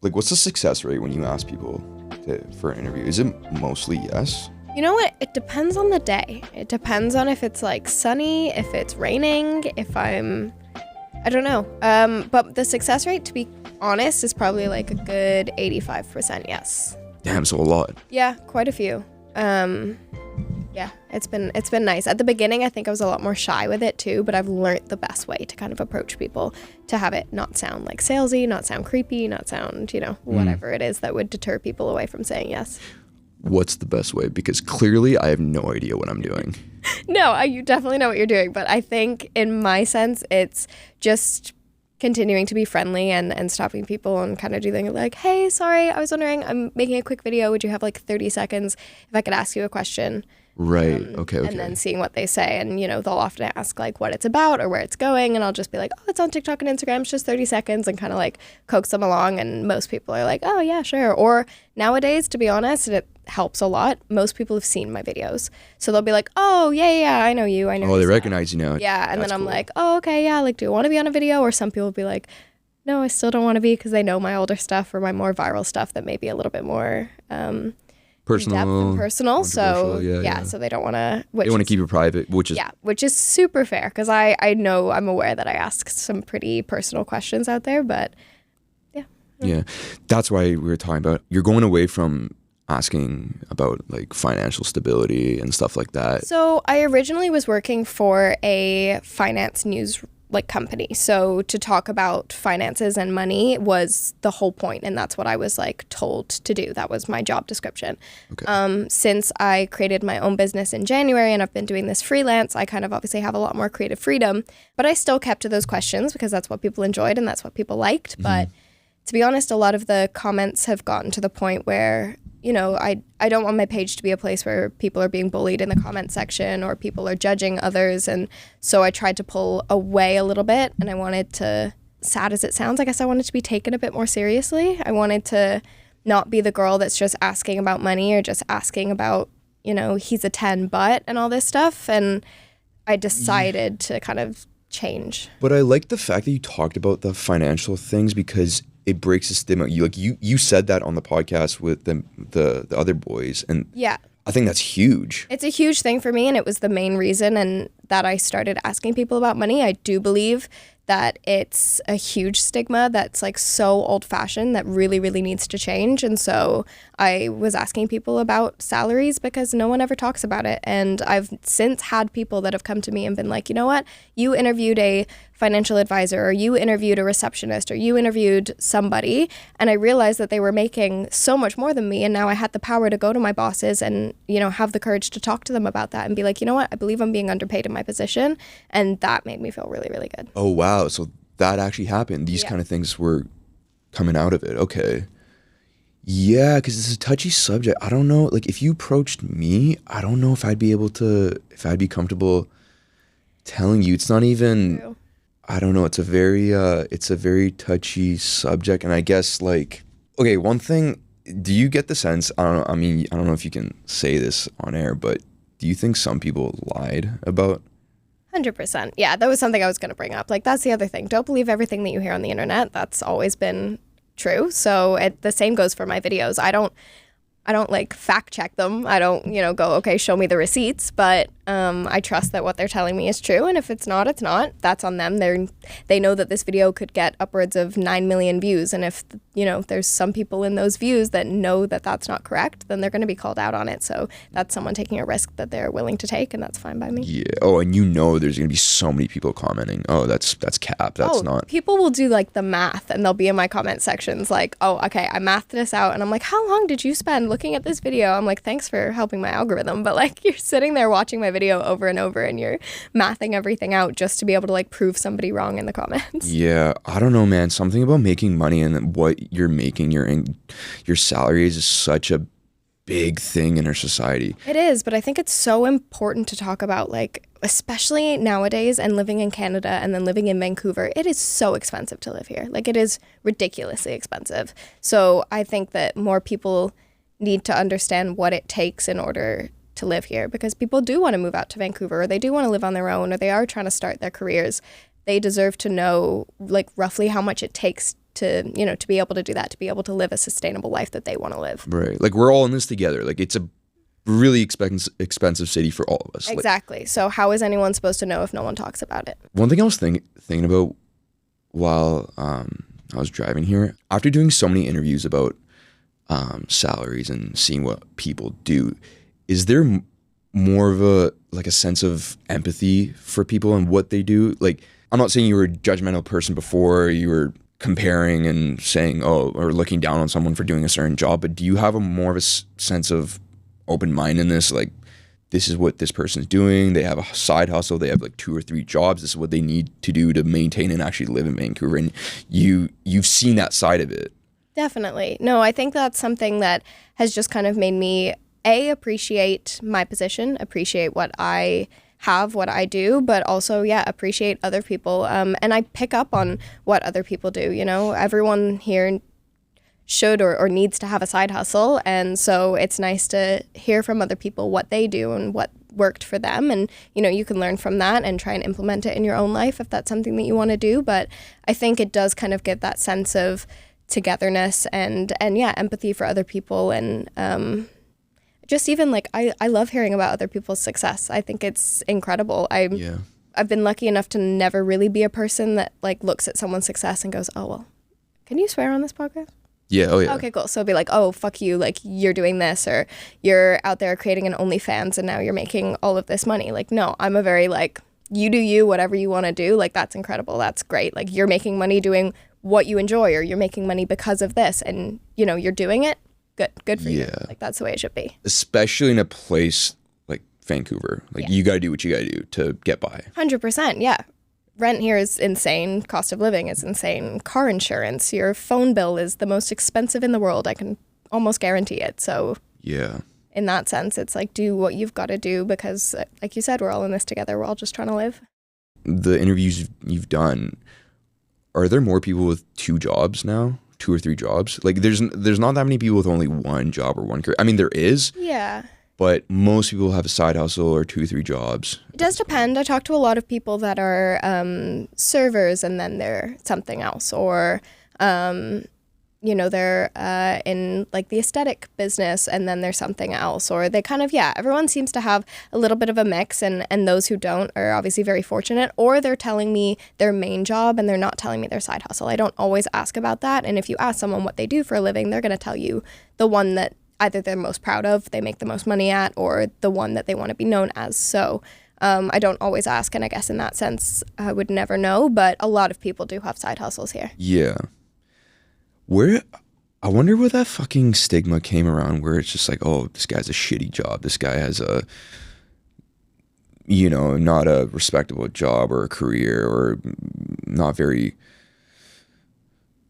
Like, what's the success rate when you ask people for an interview? Is it mostly yes? You know what? It depends on the day. It depends on if it's like sunny, if it's raining, I don't know. But the success rate, to be honest, is probably like a good 85% yes. Damn, so a lot. Yeah, quite a few. Yeah, it's been nice. At the beginning, I think I was a lot more shy with it too, but I've learned the best way to kind of approach people to have it not sound like salesy, not sound creepy, not sound, whatever it is that would deter people away from saying yes. What's the best way? Because clearly I have no idea what I'm doing. No, you definitely know what you're doing, but I think in my sense, it's just continuing to be friendly and stopping people and kind of doing like, hey, sorry, I was wondering, I'm making a quick video. Would you have like 30 seconds if I could ask you a question? Right. Okay. And then seeing what they say. And, they'll often ask like what it's about or where it's going. And I'll just be like, oh, it's on TikTok and Instagram. It's just 30 seconds and kind of like coax them along. And most people are like, oh, yeah, sure. Or nowadays, to be honest, it helps a lot. Most people have seen my videos. So they'll be like, oh, yeah, I know you. I know you. Oh, they recognize you now. Yeah. And then I'm like, oh, okay, yeah. Like, do you want to be on a video? Or some people will be like, no, I still don't want to be because they know my older stuff or my more viral stuff that may be a little bit more personal. So yeah, so they don't want to. They want to keep it private, which is super fair because I know I'm aware that I ask some pretty personal questions out there, but yeah, that's why we were talking about you're going away from asking about like financial stability and stuff like that. So I originally was working for a finance news company. So to talk about finances and money was the whole point, and that's what I was like told to do. That was my job description. Okay. Since I created my own business in January and I've been doing this freelance, I kind of obviously have a lot more creative freedom, but I still kept to those questions because that's what people enjoyed and that's what people liked. Mm-hmm. But to be honest, a lot of the comments have gotten to the point where I don't want my page to be a place where people are being bullied in the comment section or people are judging others. And so I tried to pull away a little bit, and I wanted to, sad as it sounds, I guess I wanted to be taken a bit more seriously. I wanted to not be the girl that's just asking about money or just asking about, he's a 10 but and all this stuff. And I decided to kind of change. But I like the fact that you talked about the financial things because it breaks the stigma. You said that on the podcast with the other boys, and yeah, I think that's huge. It's a huge thing for me, and it was the main reason and that I started asking people about money. I do believe that it's a huge stigma that's like so old-fashioned that really, really needs to change. And so I was asking people about salaries because no one ever talks about it. And I've since had people that have come to me and been like, you know what, you interviewed a financial advisor, or you interviewed a receptionist, or you interviewed somebody, and I realized that they were making so much more than me, and now I had the power to go to my bosses and have the courage to talk to them about that and be like, you know what, I believe I'm being underpaid in my position, and that made me feel really, really good. Oh wow, so that actually happened. These kind of things were coming out of it. Okay. Yeah, because it's a touchy subject. I don't know, like if you approached me, I don't know if I'd be comfortable telling you. It's not even True. I don't know. It's a very touchy subject. And I guess like, okay, one thing, do you get the sense, I don't know if you can say this on air, but do you think some people lied about? 100%. Yeah, that was something I was going to bring up. Like, that's the other thing. Don't believe everything that you hear on the internet. That's always been true. So the same goes for my videos. I don't like fact check them. I don't, go, okay, show me the receipts, but I trust that what they're telling me is true. And if it's not, it's not. That's on them. They know that this video could get upwards of 9 million views. And if, there's some people in those views that know that that's not correct, then they're going to be called out on it. So that's someone taking a risk that they're willing to take, and that's fine by me. Yeah. Oh, and there's going to be so many people commenting, oh, that's cap. That's not. People will do like the math, and they'll be in my comment sections like, oh, okay, I mathed this out. And I'm like, how long did you spend looking at this video? I'm like, thanks for helping my algorithm. But like, you're sitting there watching my video over and over, and you're mathing everything out just to be able to like prove somebody wrong in the comments. Yeah, I don't know, man. Something about making money and what you're making, your salary is such a big thing in our society. It is, but I think it's so important to talk about, like, especially nowadays and living in Canada and then living in Vancouver. It is so expensive to live here. Like, it is ridiculously expensive. So I think that more people need to understand what it takes in order to live here, because people do want to move out to Vancouver, or they do want to live on their own, or they are trying to start their careers. They deserve to know like roughly how much it takes to, you know, to be able to do that, to be able to live a sustainable life that they want to live. Right. Like, we're all in this together. Like, it's a really expensive city for all of us. Exactly. Like, so how is anyone supposed to know if no one talks about it? One thing I was thinking about while I was driving here, after doing so many interviews about salaries and seeing what people do, is there more of a sense of empathy for people and what they do? Like, I'm not saying you were a judgmental person before, you were comparing and saying, oh, or looking down on someone for doing a certain job, but do you have a more of a sense of open-mindedness? Like, this is what this person's doing. They have a side hustle. They have like 2 or 3 jobs. This is what they need to do to maintain and actually live in Vancouver. And you've seen that side of it. Definitely. No, I think that's something that has just kind of made me, appreciate my position, appreciate what I have, what I do, but also, appreciate other people. And I pick up on what other people do. You know, everyone here should or needs to have a side hustle. And so it's nice to hear from other people what they do and what worked for them. And, you know, you can learn from that and try and implement it in your own life if that's something that you want to do. But I think it does kind of give that sense of togetherness and empathy for other people. And just even like, I love hearing about other people's success. I think it's incredible. I've been lucky enough to never really be a person that like looks at someone's success and goes, oh, well, can you swear on this podcast? Yeah, oh yeah. Okay, cool. So be like, oh, fuck you, like you're doing this, or you're out there creating an OnlyFans and now you're making all of this money. Like, no, I'm a very like, you do you, whatever you want to do. Like, that's incredible. That's great. Like, you're making money doing what you enjoy, or you're making money because of this, and you know, you're doing it. Good for you. Like, that's the way it should be. Especially in a place like Vancouver. Like, you got to do what you got to do to get by. 100%, yeah. Rent here is insane. Cost of living is insane. Car insurance, your phone bill is the most expensive in the world. I can almost guarantee it. So yeah, in that sense, it's like, do what you've got to do, because like you said, we're all in this together. We're all just trying to live. The interviews you've done, are there more people with 2 jobs now? 2 or 3 jobs? Like, there's not that many people with only 1 job or 1 career. I mean, there is. Yeah. But most people have a side hustle or 2 or 3 jobs. It does depend. I talk to a lot of people that are servers and then they're something else, or you know, they're in like the aesthetic business and then there's something else, or they kind of, everyone seems to have a little bit of a mix, and those who don't are obviously very fortunate, or they're telling me their main job and they're not telling me their side hustle. I don't always ask about that, and if you ask someone what they do for a living, they're going to tell you the one that either they're most proud of, they make the most money at, or the one that they want to be known as. So I don't always ask, and I guess in that sense, I would never know, but a lot of people do have side hustles here. Yeah. I wonder where that fucking stigma came around, where it's just like, oh, this guy's a shitty job. This guy has a, you know, not a respectable job or a career, or not very,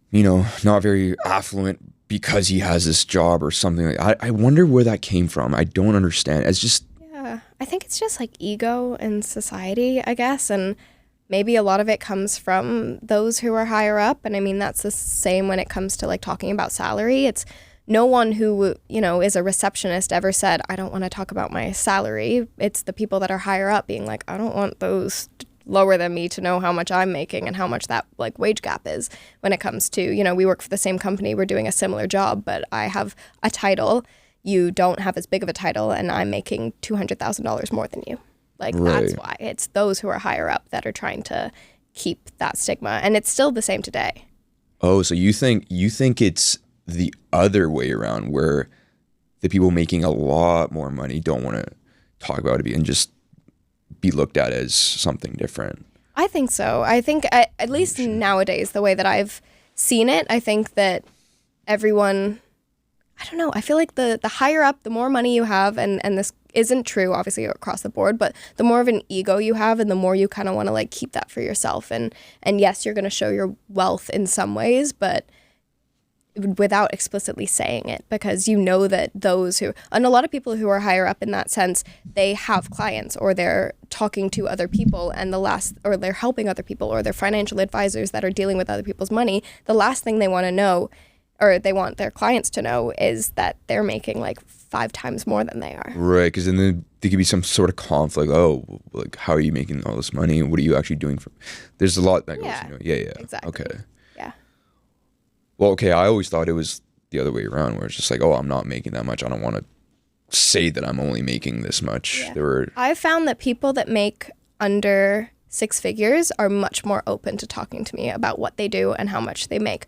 you know, not very affluent because he has this job or something. Like, I wonder where that came from. I don't understand. It's just, I think it's just like ego in society, I guess, and maybe a lot of it comes from those who are higher up. And I mean, that's the same when it comes to like talking about salary. It's no one who, you know, is a receptionist ever said, I don't want to talk about my salary. It's the people that are higher up being like, I don't want those lower than me to know how much I'm making and how much that like wage gap is when it comes to, you know, we work for the same company, we're doing a similar job, but I have a title, you don't have as big of a title, and I'm making $200,000 more than you. Like, right. That's why. It's those who are higher up that are trying to keep that stigma. And it's still the same today. Oh, so you think it's the other way around, where the people making a lot more money don't want to talk about it and just be looked at as something different? I think so. I think at least nowadays, the way that I've seen it, I think that everyone, I don't know, I feel like the higher up, the more money you have, and this isn't true obviously across the board, but the more of an ego you have and the more you kind of want to like keep that for yourself, and yes, you're going to show your wealth in some ways, but without explicitly saying it, because you know that those who, and a lot of people who are higher up in that sense, they have clients, or they're talking to other people, and or they're helping other people, or they're financial advisors that are dealing with other people's money. The last thing they want to know, or they want their clients to know, is that they're making like 5 times more than they are. Right, because then there could be some sort of conflict. Oh, like, how are you making all this money? What are you actually doing for? There's a lot that goes, you know. Yeah, exactly. Okay. Yeah. Well, okay, I always thought it was the other way around, where it's just like, oh, I'm not making that much. I don't want to say that I'm only making this much. Yeah. I've found that people that make under 6 figures are much more open to talking to me about what they do and how much they make.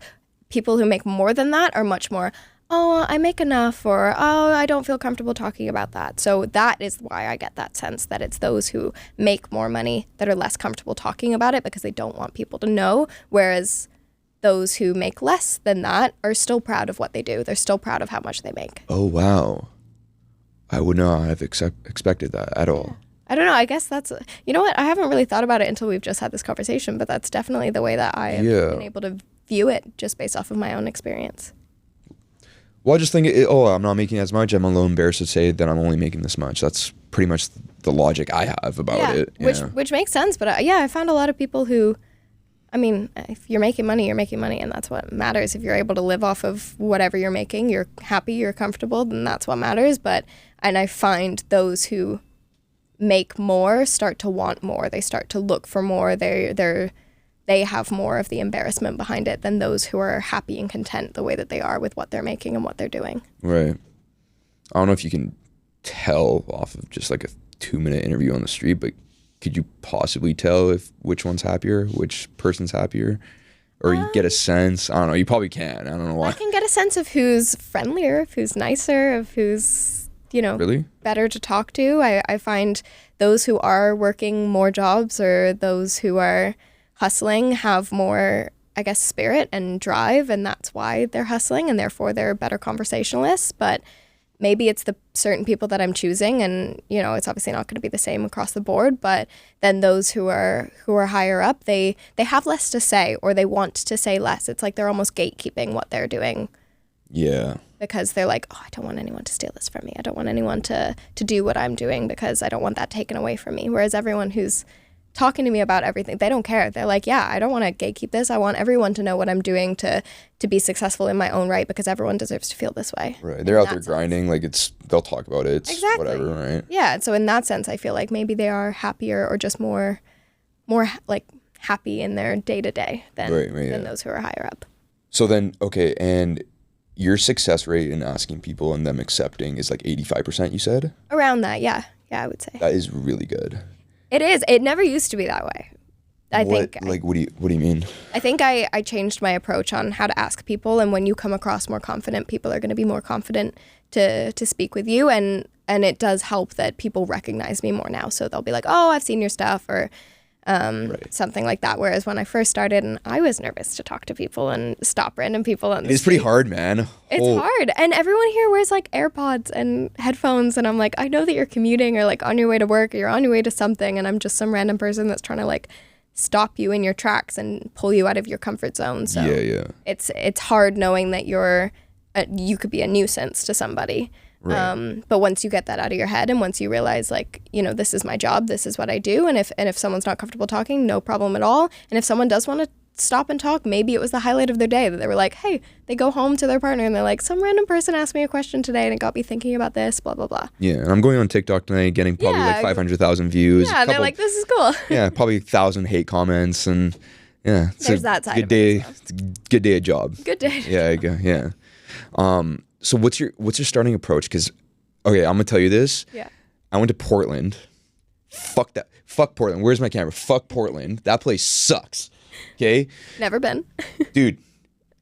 People who make more than that are much more, oh, I make enough, or oh, I don't feel comfortable talking about that. So that is why I get that sense that it's those who make more money that are less comfortable talking about it because they don't want people to know, whereas those who make less than that are still proud of what they do. They're still proud of how much they make. Oh, wow. I would not have expected that at all. I don't know. I guess that's, you know what? I haven't really thought about it until we've just had this conversation, but that's definitely the way that I have been able to view it just based off of my own experience. Well, I just think, I'm not making as much. I'm a little embarrassed to say that I'm only making this much. That's pretty much the logic I have about it. Which makes sense. But I found a lot of people who, I mean, if you're making money, you're making money, and that's what matters. If you're able to live off of whatever you're making, you're happy, you're comfortable, then that's what matters. And I find those who make more start to want more. They start to look for more. They have more of the embarrassment behind it than those who are happy and content the way that they are with what they're making and what they're doing. Right. I don't know if you can tell off of just like a 2-minute interview on the street, but could you possibly tell if which one's happier, which person's happier? Or you get a sense? I don't know. You probably can. I don't know why. I can get a sense of who's friendlier, of who's nicer, of who's, really better to talk to. I find those who are working more jobs or those who are hustling have more, I guess, spirit and drive, and that's why they're hustling, and therefore they're better conversationalists. But maybe it's the certain people that I'm choosing, and it's obviously not going to be the same across the board. But then those who are higher up, they have less to say, or they want to say less. It's like they're almost gatekeeping what they're doing. Yeah. Because they're like, oh, I don't want anyone to steal this from me. I don't want anyone to do what I'm doing because I don't want that taken away from me. Whereas everyone who's talking to me about everything, they don't care. They're like, yeah, I don't want to gatekeep this. I want everyone to know what I'm doing to be successful in my own right, because everyone deserves to feel this way. Right. They're out there grinding. Like they'll talk about it. It's exactly. Whatever, right? Yeah. So in that sense, I feel like maybe they are happier or just more like happy in their day to day than those who are higher up. So then, okay. And your success rate in asking people and them accepting is like 85%, you said? Around that. Yeah. Yeah, I would say. That is really good. It is. It never used to be that way. I think. Like, what do you mean? I think I changed my approach on how to ask people, and when you come across more confident, people are going to be more confident to speak with you, and it does help that people recognize me more now. So they'll be like, "Oh, I've seen your stuff," or something like that. Whereas when I first started, and I was nervous to talk to people and stop random people on the street. It's pretty hard, man. It's hard. And everyone here wears like AirPods and headphones, and I'm like, I know that you're commuting or like on your way to work or you're on your way to something, and I'm just some random person that's trying to like stop you in your tracks and pull you out of your comfort zone. So yeah. It's hard knowing that you could be a nuisance to somebody. Right. But once you get that out of your head, and once you realize, like, this is my job, this is what I do, and if someone's not comfortable talking, no problem at all. And if someone does want to stop and talk, maybe it was the highlight of their day that they were like, hey, they go home to their partner and they're like, some random person asked me a question today and it got me thinking about this, blah, blah, blah. Yeah, and I'm going on TikTok tonight, getting probably like 500,000 views. Yeah, they're like, this is cool. Yeah, probably 1,000 hate comments, and yeah, there's that side. Good day. It's a good day at job. Good day. Yeah. So what's your starting approach? Because okay, I'm gonna tell you this. Yeah. I went to Portland. Fuck that. Fuck Portland. Where's my camera? Fuck Portland. That place sucks. Okay. Never been. Dude,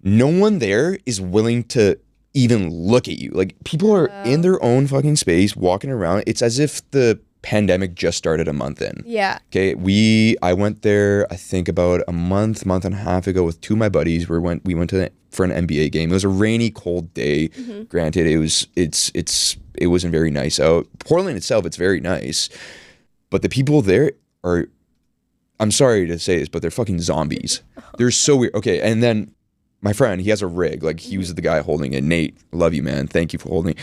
no one there is willing to even look at you. Like, people are in their own fucking space, walking around. It's as if the pandemic just started a month in. Yeah. Okay. I went there, I think about a month and a half ago with two of my buddies. We went for an NBA game. It was a rainy, cold day. Mm-hmm. Granted, it wasn't very nice out. Portland itself, it's very nice. But the people there are, I'm sorry to say this, but they're fucking zombies. They're so weird. Okay, and then my friend, he has a rig. Like, he was the guy holding it. Nate, love you, man. Thank you for holding it.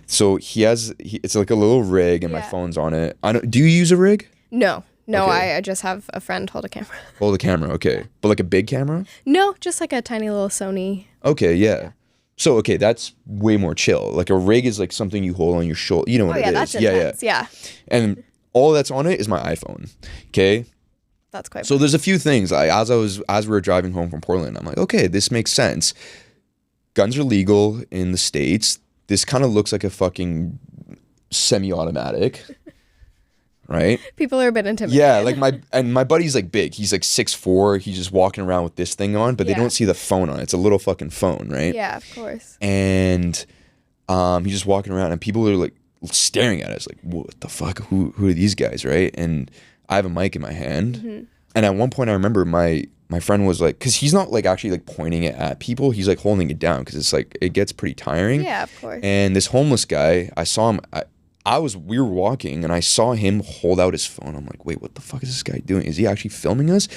So it's like a little rig, and my phone's on it. Do you use a rig? No, okay. I just have a friend hold a camera. Hold a camera, okay. But like a big camera? No, just like a tiny little Sony. Okay, yeah. So, okay, that's way more chill. Like, a rig is like something you hold on your shoulder. You know what it is. That's intense. Yeah. And all that's on it is my iPhone. Okay? That's quite So there's a few things. Like, as we were driving home from Portland, I'm like, okay, this makes sense. guns are legal in the States. This kind of looks like a fucking semi-automatic, right? People are a bit intimidated. Yeah, like my buddy's like big. He's like 6'4". He's just walking around with this thing on, but they don't see the phone on. It's a little fucking phone, right? Yeah, of course. And he's just walking around, and people are like staring at us, like, what the fuck? Who are these guys, right? And I have a mic in my hand, and at one point I remember my friend was like, because he's not like actually like pointing it at people, he's like holding it down because it's like it gets pretty tiring. Yeah, of course. And this homeless guy, I saw him. We were walking, and I saw him hold out his phone. I'm like, wait, what the fuck is this guy doing? Is he actually filming us?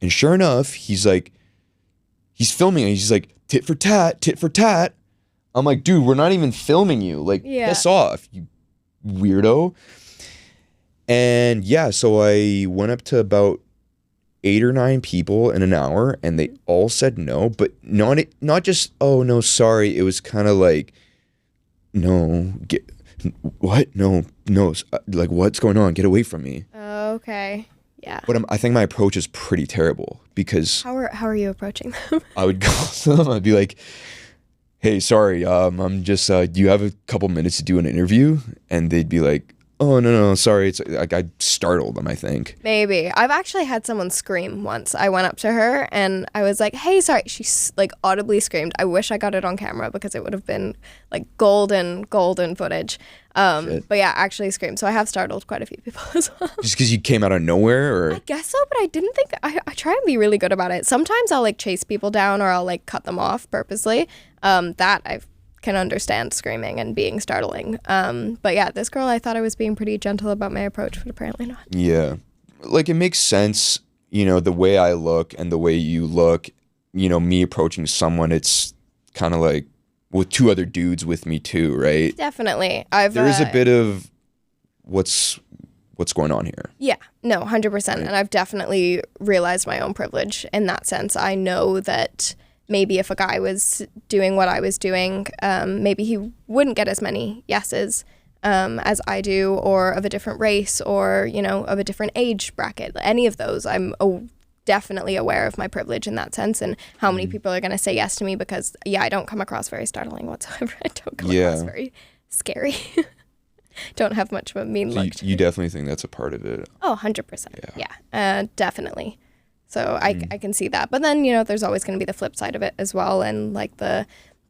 And sure enough, he's filming, and he's like, tit for tat, tit for tat. I'm like, dude, we're not even filming you. Like, piss off, you weirdo. And yeah, so I went up to about 8 or 9 people in an hour, and they all said no, but not just, oh no, sorry. It was kind of like, no, what? No, like, what's going on? Get away from me. Oh, okay. Yeah. But I think my approach is pretty terrible because how are you approaching them? I would call them. I'd be like, hey, sorry, I'm just, do you have a couple minutes to do an interview? And they'd be like, oh, no, sorry. It's like I startled them, I think. Maybe. I've actually had someone scream once. I went up to her and I was like, hey, sorry. She like audibly screamed. I wish I got it on camera because it would have been like golden footage. But yeah, actually screamed. So I have startled quite a few people as well. Just because you came out of nowhere? Or I guess so, but I didn't think, I try and be really good about it. Sometimes I'll like chase people down or I'll like cut them off purposely. That I can understand screaming and being startling. But yeah, this girl, I thought I was being pretty gentle about my approach, but apparently not. Yeah. Like, it makes sense, the way I look and the way you look, me approaching someone, it's kind of like with 2 other dudes with me too, right? Definitely. There is a bit of what's going on here. Yeah, no, 100%. Right. And I've definitely realized my own privilege in that sense. I know that maybe if a guy was doing what I was doing, maybe he wouldn't get as many yeses as I do, or of a different race, or, of a different age bracket. Any of those, I'm definitely aware of my privilege in that sense, and how many people are going to say yes to me because, I don't come across very startling whatsoever. I don't come across very scary. Don't have much of a mean look. You definitely think that's a part of it? Oh, 100%. Yeah, definitely. So I can see that. But then, there's always going to be the flip side of it as well. And like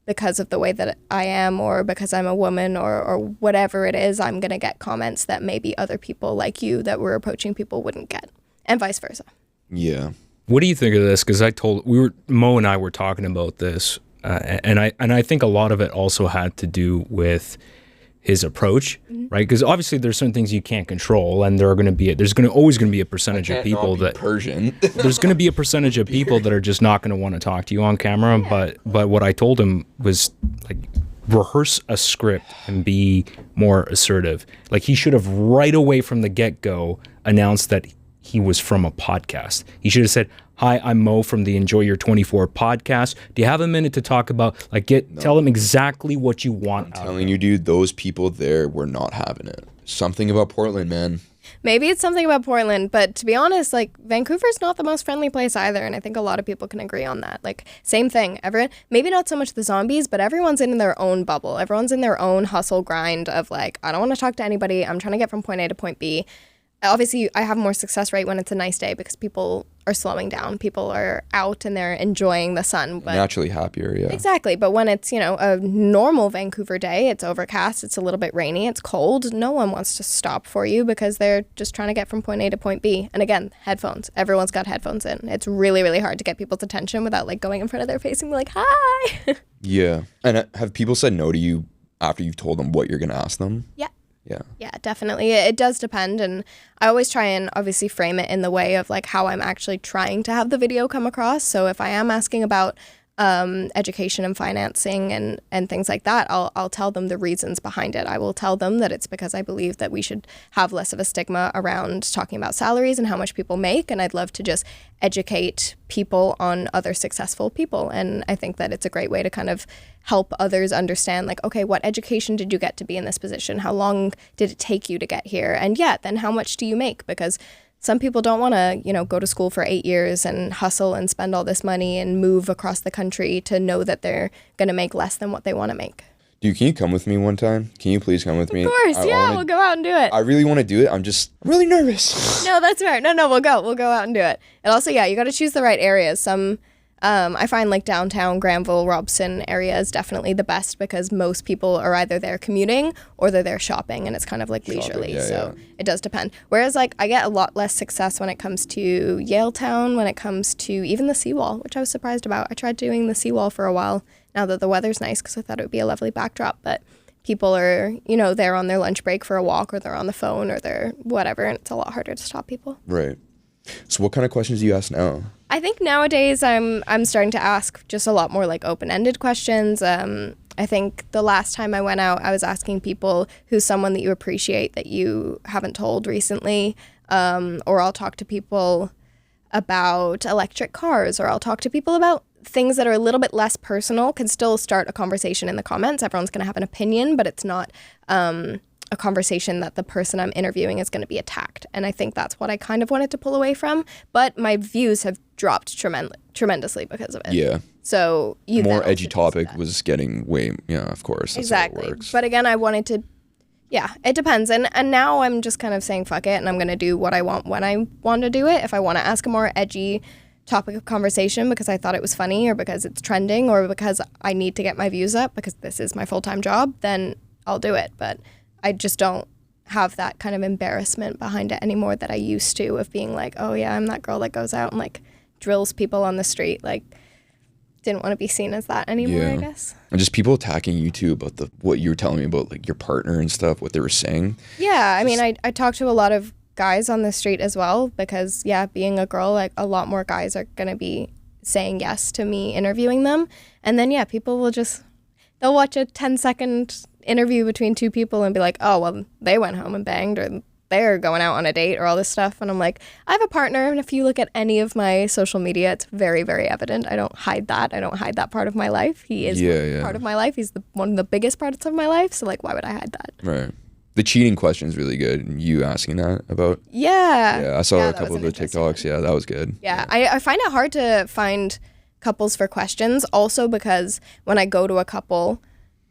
because of the way that I am, or because I'm a woman, or whatever it is, I'm going to get comments that maybe other people like you that were approaching people wouldn't get, and vice versa. Yeah. What do you think of this? Because Mo and I were talking about this, and I think a lot of it also had to do with his approach, right? Because obviously there's certain things you can't control, and there's always going to be a percentage of people that Persian. There's going to be a percentage of people that are just not going to want to talk to you on camera. Yeah. But what I told him was like, rehearse a script and be more assertive. Like, he should have right away from the get-go announced that he was from a podcast. He should have said, hi, I'm Mo from the Enjoy Your 24 podcast. Do you have a minute to talk about, tell them exactly what you want? I'm telling you, dude, those people there were not having it. Something about Portland, man. Maybe it's something about Portland, but to be honest, Vancouver's not the most friendly place either, and I think a lot of people can agree on that. Same thing. Everyone, maybe not so much the zombies, but everyone's in their own bubble. Everyone's in their own hustle grind of I don't want to talk to anybody. I'm trying to get from point A to point B. Obviously, I have more success rate when it's a nice day because people are slowing down. People are out and they're enjoying the sun. But naturally happier, yeah. Exactly. But when it's, a normal Vancouver day, it's overcast, it's a little bit rainy, it's cold, no one wants to stop for you because they're just trying to get from point A to point B. And again, headphones. Everyone's got headphones in. It's really, really hard to get people's attention without going in front of their face and be like, hi. Yeah. And have people said no to you after you've told them what you're going to ask them? Yeah. Yeah. Yeah, definitely. It does depend. And I always try and obviously frame it in the way of how I'm actually trying to have the video come across. So if I am asking about education and financing and things like that, I'll tell them the reasons behind it. I will tell them that it's because I believe that we should have less of a stigma around talking about salaries and how much people make. And I'd love to just educate people on other successful people. And I think that it's a great way to kind of help others understand, okay, what education did you get to be in this position? How long did it take you to get here? And then how much do you make? Because some people don't want to, you know, go to school for 8 years and hustle and spend all this money and move across the country to know that they're going to make less than what they want to make. Dude, can you come with me one time? Can you please come with me? Of course, we'll go out and do it. I really want to do it. I'm really nervous. No, that's right. No, we'll go out and do it. And also, you got to choose the right areas. Some, I find like downtown Granville, Robson area is definitely the best because most people are either there commuting or they're there shopping, and it's kind of like leisurely. It does depend. Whereas like I get a lot less success when it comes to Yaletown, when it comes to even the seawall, which I was surprised about. I tried doing the seawall for a while now that the weather's nice because I thought it would be a lovely backdrop, but people are, you know, they're on their lunch break for a walk or they're on the phone or they're whatever, and it's a lot harder to stop people. Right. So what kind of questions do you ask now? I think nowadays I'm starting to ask just a lot more like open-ended questions. I think the last time I went out, I was asking people who's someone that you appreciate that you haven't told recently, or I'll talk to people about electric cars, or I'll talk to people about things that are a little bit less personal. Can still start a conversation in the comments. Everyone's going to have an opinion, but it's not a conversation that the person I'm interviewing is going to be attacked. And I think that's what I kind of wanted to pull away from. But my views have dropped tremendously because of it. Yeah. So you more edgy topic was getting way, of course. That's exactly. How it works. But again, I wanted to, it depends. And now I'm just kind of saying fuck it, and I'm going to do what I want when I want to do it. If I want to ask a more edgy topic of conversation because I thought it was funny or because it's trending or because I need to get my views up because this is my full-time job, then I'll do it. But I just don't have that kind of embarrassment behind it anymore that I used to, of being like, oh yeah, I'm that girl that goes out and like drills people on the street. Like, didn't want to be seen as that anymore, I guess. And just people attacking you too about what you were telling me about like your partner and stuff, what they were saying. Yeah, I mean, I talked to a lot of guys on the street as well because being a girl, like a lot more guys are going to be saying yes to me interviewing them. And then people will they'll watch a 10-second interview between two people and be like, oh, well, they went home and banged, or they're going out on a date, or all this stuff. And I'm like, I have a partner, and if you look at any of my social media, it's very, very evident. I don't hide that. I don't hide that part of my life. He is part of my life. He's one of the biggest parts of my life. So like, why would I hide that? Right. The cheating question is really good. You asking that about? Yeah. I saw a couple of the TikToks. Yeah, that was good. Yeah, I find it hard to find couples for questions also because when I go to a couple,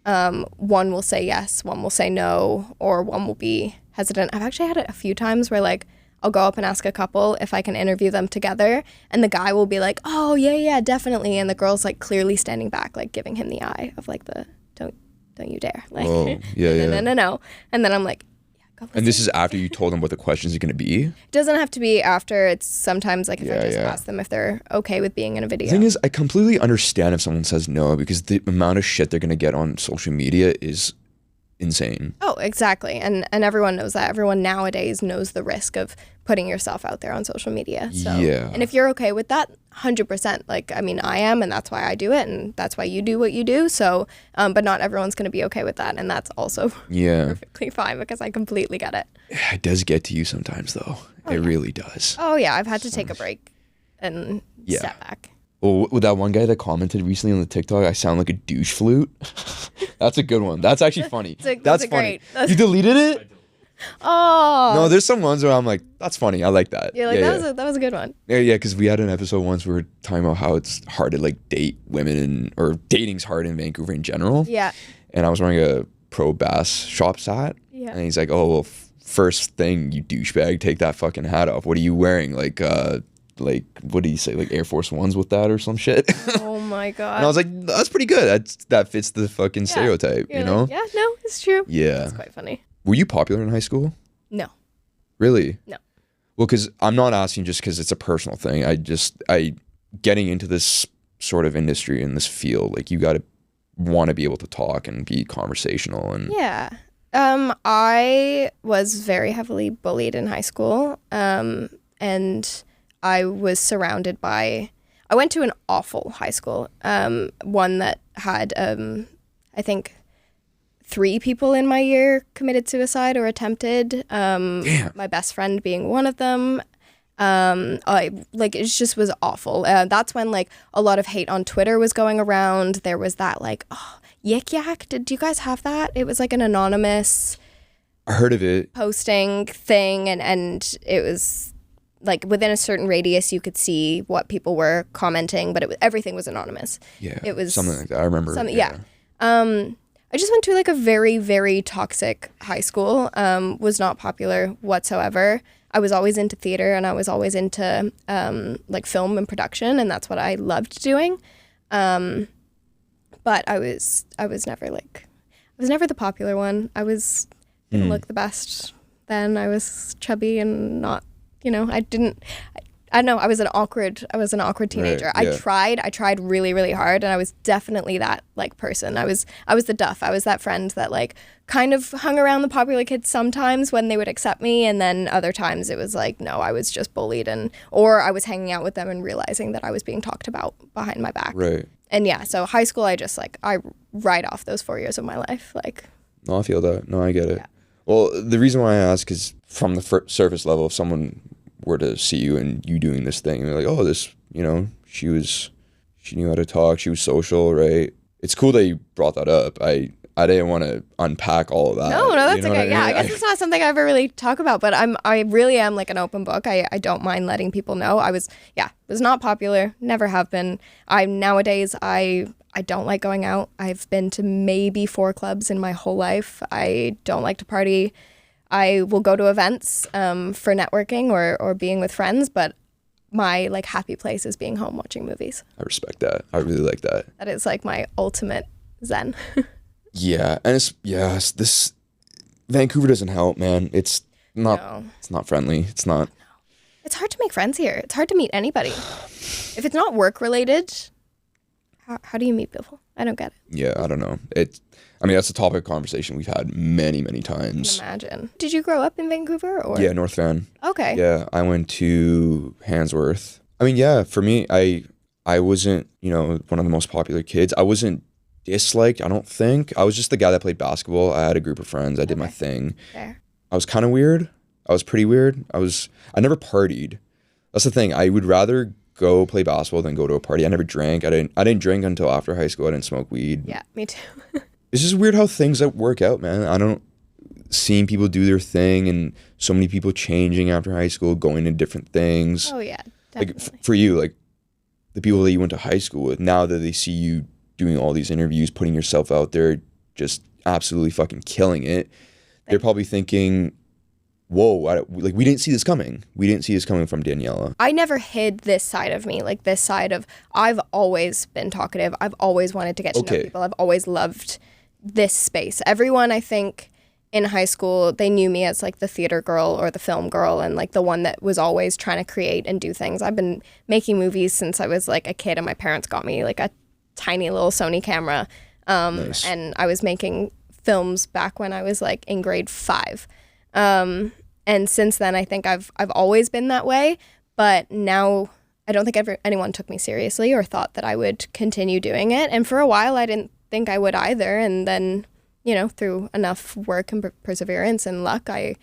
one will say yes, one will say no, or one will be hesitant. I've actually had it a few times where like I'll go up and ask a couple if I can interview them together, and the guy will be like, oh yeah, definitely, and the girl's like clearly standing back, like giving him the eye of like the don't you dare. Like, no. And then I'm like, yeah, and this is after you told them what the questions are going to be? It doesn't have to be after. It's sometimes like if I just ask them if they're okay with being in a video. The thing is, I completely understand if someone says no because the amount of shit they're going to get on social media is insane. Oh, exactly. And everyone knows that. Everyone nowadays knows the risk of putting yourself out there on social media. So, and if you're okay with that, 100%. Like, I mean, I am, and that's why I do it, and that's why you do what you do. So, but not everyone's going to be okay with that, and that's also perfectly fine because I completely get it. It does get to you sometimes, though. It really does. Oh, yeah. I've had to take a break and step back. Well, with that one guy that commented recently on the TikTok, I sound like a douche flute. That's a good one. That's actually funny. That's funny. You deleted it? Oh. No, there's some ones where I'm like, that's funny. I like that. Yeah, like that was a good one. Yeah, because we had an episode once where we were talking about how it's hard to like date women or dating's hard in Vancouver in general. Yeah. And I was wearing a Pro Bass shop hat. Yeah. And he's like, oh, well, first thing, you douchebag, take that fucking hat off. What are you wearing? Like, what do you say? Like Air Force Ones with that or some shit? Oh my God. And I was like, that's pretty good. That fits the fucking stereotype, you know? Like, yeah, no, it's true. Yeah. It's quite funny. Were you popular in high school? No. Really? No. Well, because I'm not asking just because it's a personal thing. I getting into this sort of industry in this field, like you got to want to be able to talk and be conversational. And yeah. I was very heavily bullied in high school. And I was surrounded by, I went to an awful high school, one that had, I think, 3 people in my year committed suicide or attempted, my best friend being one of them. It just was awful. That's when like a lot of hate on Twitter was going around. There was that like, Yik Yak, did you guys have that? It was like an anonymous, I heard of it, posting thing, and it was like within a certain radius, you could see what people were commenting, but everything was anonymous. Yeah, it was something like that. I remember. Yeah. I just went to like a very, very toxic high school. Was not popular whatsoever. I was always into theater, and I was always into like film and production, and that's what I loved doing. But I was never the popular one. Didn't look the best then. I was chubby and not, I don't know. I was an awkward teenager. Right, yeah. I tried really, really hard, and I was definitely that like person. I was the duff. I was that friend that like kind of hung around the popular kids sometimes when they would accept me, and then other times it was like, no, I was just bullied, or I was hanging out with them and realizing that I was being talked about behind my back. Right. And yeah, so high school, I write off those 4 years of my life. Like, No, I feel that. No, I get it. Yeah. Well, the reason why I ask is from the surface level, if someone were to see you and you doing this thing, and they're like, oh, this, she knew how to talk, she was social, right? It's cool that you brought that up. I didn't want to unpack all of that. No, that's okay. I mean? Yeah, I guess it's not something I ever really talk about, but I really am like an open book. I don't mind letting people know. I was not popular, never have been. Nowadays, I don't like going out. I've been to maybe 4 clubs in my whole life. I don't like to party. I will go to events for networking or being with friends, but my like happy place is being home watching movies. I respect that. I really like that. That is like my ultimate zen. Yeah, and this Vancouver doesn't help, man. It's not friendly. It's not. It's hard to make friends here. It's hard to meet anybody. If it's not work related, how do you meet people? I don't get it. Yeah, I don't know. That's a topic of conversation we've had many, many times. Imagine. Did you grow up in Vancouver or? Yeah, North Van. Okay. Yeah, I went to Handsworth. For me, I wasn't, one of the most popular kids. I wasn't disliked, I don't think. I was just the guy that played basketball. I had a group of friends. I did my thing. Fair. I was kind of weird. I was pretty weird. I never partied. That's the thing. I would rather go play basketball than go to a party. I never drank. I didn't drink until after high school. I didn't smoke weed. Yeah, me too. It's just weird how things that work out, man. Seeing people do their thing and so many people changing after high school, going to different things. Oh yeah, definitely. Like for you, like the people that you went to high school with, now that they see you doing all these interviews, putting yourself out there, just absolutely fucking killing it, they're probably thinking, whoa, we didn't see this coming. We didn't see this coming from Daniella. I never hid this side of me, like this side of, I've always been talkative. I've always wanted to get to know people. I've always loved this space. Everyone, I think, in high school, they knew me as like the theater girl or the film girl and like the one that was always trying to create and do things. I've been making movies since I was like a kid, and my parents got me like a tiny little Sony camera. Nice. And I was making films back when I was like in grade 5. And since then, I think I've always been that way. But now I don't think anyone took me seriously or thought that I would continue doing it. And for a while, I didn't think I would either. And then, through enough work and perseverance and luck, I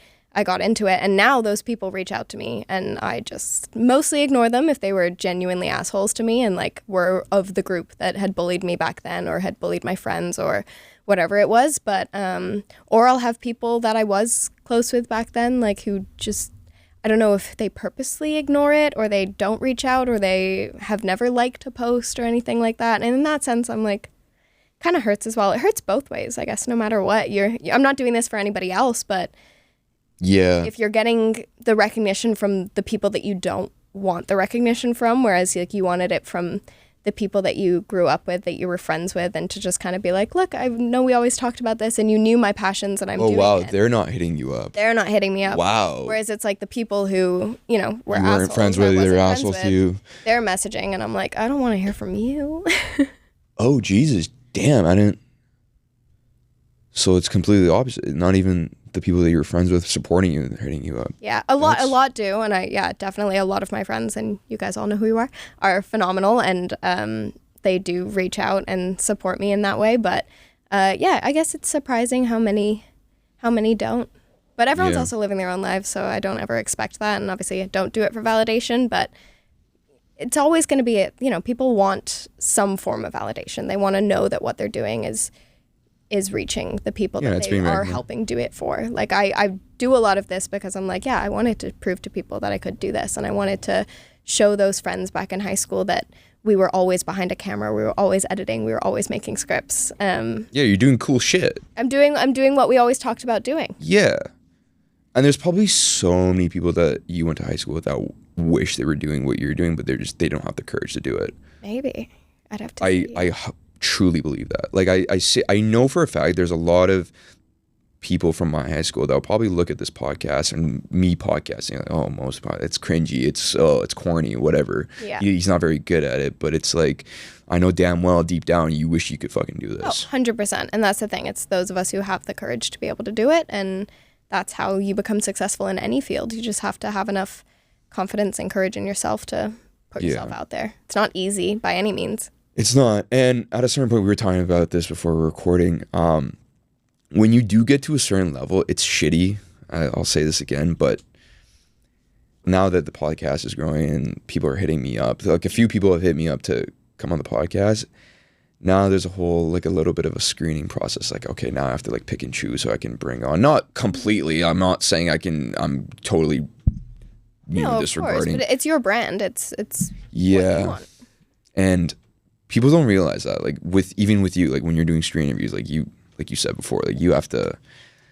got into it. And now those people reach out to me, and I just mostly ignore them if they were genuinely assholes to me and like were of the group that had bullied me back then or had bullied my friends or whatever it was. But or I'll have people that I was close with back then, like who just, I don't know if they purposely ignore it or they don't reach out or they have never liked a post or anything like that. And in that sense, I'm like, kind of hurts as well. It hurts both ways, I guess, no matter what. I'm not doing this for anybody else, but yeah, if you're getting the recognition from the people that you don't want the recognition from, whereas like you wanted it from the people that you grew up with, that you were friends with, and to just kind of be like, look, I know we always talked about this and you knew my passions and I'm doing it. Oh, wow. They're not hitting you up. They're not hitting me up. Wow. Whereas it's like the people who, were you weren't friends with, they're assholes to you. They're messaging and I'm like, I don't want to hear from you. Oh, Jesus. Damn, I didn't. So it's completely opposite. Not even the people that you're friends with supporting you, they're hitting you up. Yeah, a lot do. And definitely a lot of my friends, and you guys all know who you are phenomenal. And they do reach out and support me in that way. But I guess it's surprising how many don't. But everyone's also living their own lives, so I don't ever expect that. And obviously I don't do it for validation, but it's always going to be, people want some form of validation. They want to know that what they're doing is is reaching the people Yeah, that it's they being are recognized. helping do it for. Like I do a lot of this because I'm like, yeah, I wanted to prove to people that I could do this, and I wanted to show those friends back in high school that we were always behind a camera, we were always editing, we were always making scripts. Yeah, you're doing cool shit. I'm doing what we always talked about doing. Yeah. And there's probably so many people that you went to high school with that wish they were doing what you're doing, but they don't have the courage to do it. Maybe I'd have to see. I truly believe that. Like I know for a fact there's a lot of people from my high school that'll probably look at this podcast and me podcasting like, oh, it's cringy, it's corny, whatever. Yeah. He's not very good at it, but it's like I know damn well deep down you wish you could fucking do this. 100%. And that's the thing. It's those of us who have the courage to be able to do it, and that's how you become successful in any field. You just have to have enough confidence and courage in yourself to put yourself out there. It's not easy by any means. It's not. And at a certain point, we were talking about this before we were recording. When you do get to a certain level, it's shitty. I'll say this again, but now that the podcast is growing and people are hitting me up, like a few people have hit me up to come on the podcast. Now there's a little bit of a screening process. Like, okay, now I have to like pick and choose who I can bring on. Not completely. I'm not saying I'm totally disregarding. Of course, but it's your brand. It's yeah. what you want. And people don't realize that. Like even with you, like when you're doing screen interviews, like you said before, like you have to.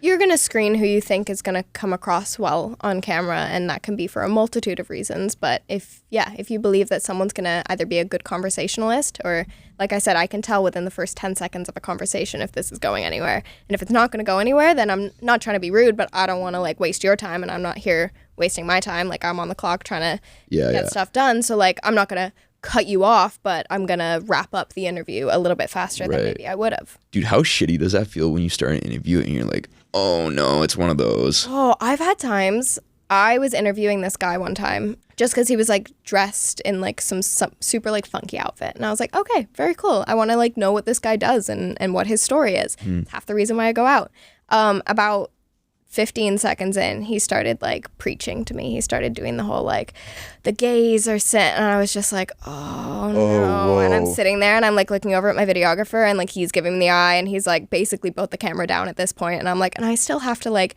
You're going to screen who you think is going to come across well on camera, and that can be for a multitude of reasons. But if you believe that someone's going to either be a good conversationalist or, like I said, I can tell within the first 10 seconds of a conversation if this is going anywhere. And if it's not going to go anywhere, then I'm not trying to be rude, but I don't want to like waste your time, and I'm not here wasting my time. Like I'm on the clock trying to get stuff done. So like I'm not going to cut you off, but I'm going to wrap up the interview a little bit faster than maybe I would have. Dude, how shitty does that feel when you start an interview and you're like, oh no, it's one of those? Oh, I've had times. I was interviewing this guy one time just because he was like dressed in like some super like funky outfit. And I was like, okay, very cool. I want to like know what this guy does and what his story is. It's half the reason why I go out. About 15 seconds in, he started like preaching to me. He started doing the whole like, the gays are sent. And I was just like, oh no. And I'm sitting there and I'm like looking over at my videographer and like he's giving me the eye and he's like basically both the camera down at this point. And I'm like, and I still have to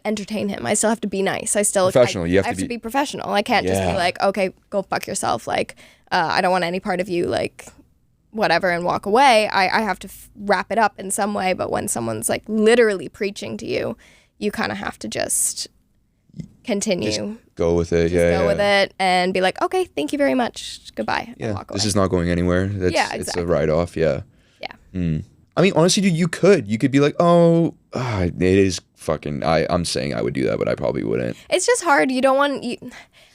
entertain him. I still have to be nice. I still professional. I have to be professional. I can't just be like, okay, go fuck yourself. Like, I don't want any part of you. Like, whatever, and walk away. I have to wrap it up in some way. But when someone's like literally preaching to you, you kind of have to just continue. Just go with it. Go with it and be like, okay, thank you very much. Goodbye. Yeah. And walk away. This is not going anywhere. Exactly. It's a write-off. Yeah. Yeah. I mean, honestly, dude, you could be like, it is fucking, I'm saying I would do that, but I probably wouldn't. It's just hard. You don't want,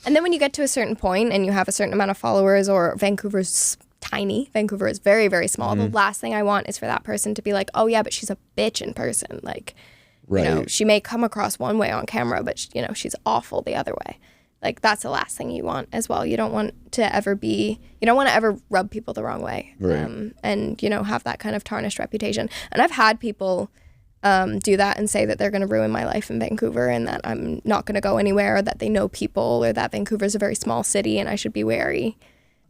and then when you get to a certain point and you have a certain amount of followers, or Vancouver's tiny, Vancouver is very, very small. The last thing I want is for that person to be like, oh yeah, but she's a bitch in person. Like, you know, she may come across one way on camera, but she's awful the other way. Like, that's the last thing you want as well. You don't want to ever rub people the wrong way. Right. And, have that kind of tarnished reputation. And I've had people do that and say that they're going to ruin my life in Vancouver and that I'm not going to go anywhere, or that they know people, or that Vancouver's a very small city and I should be wary.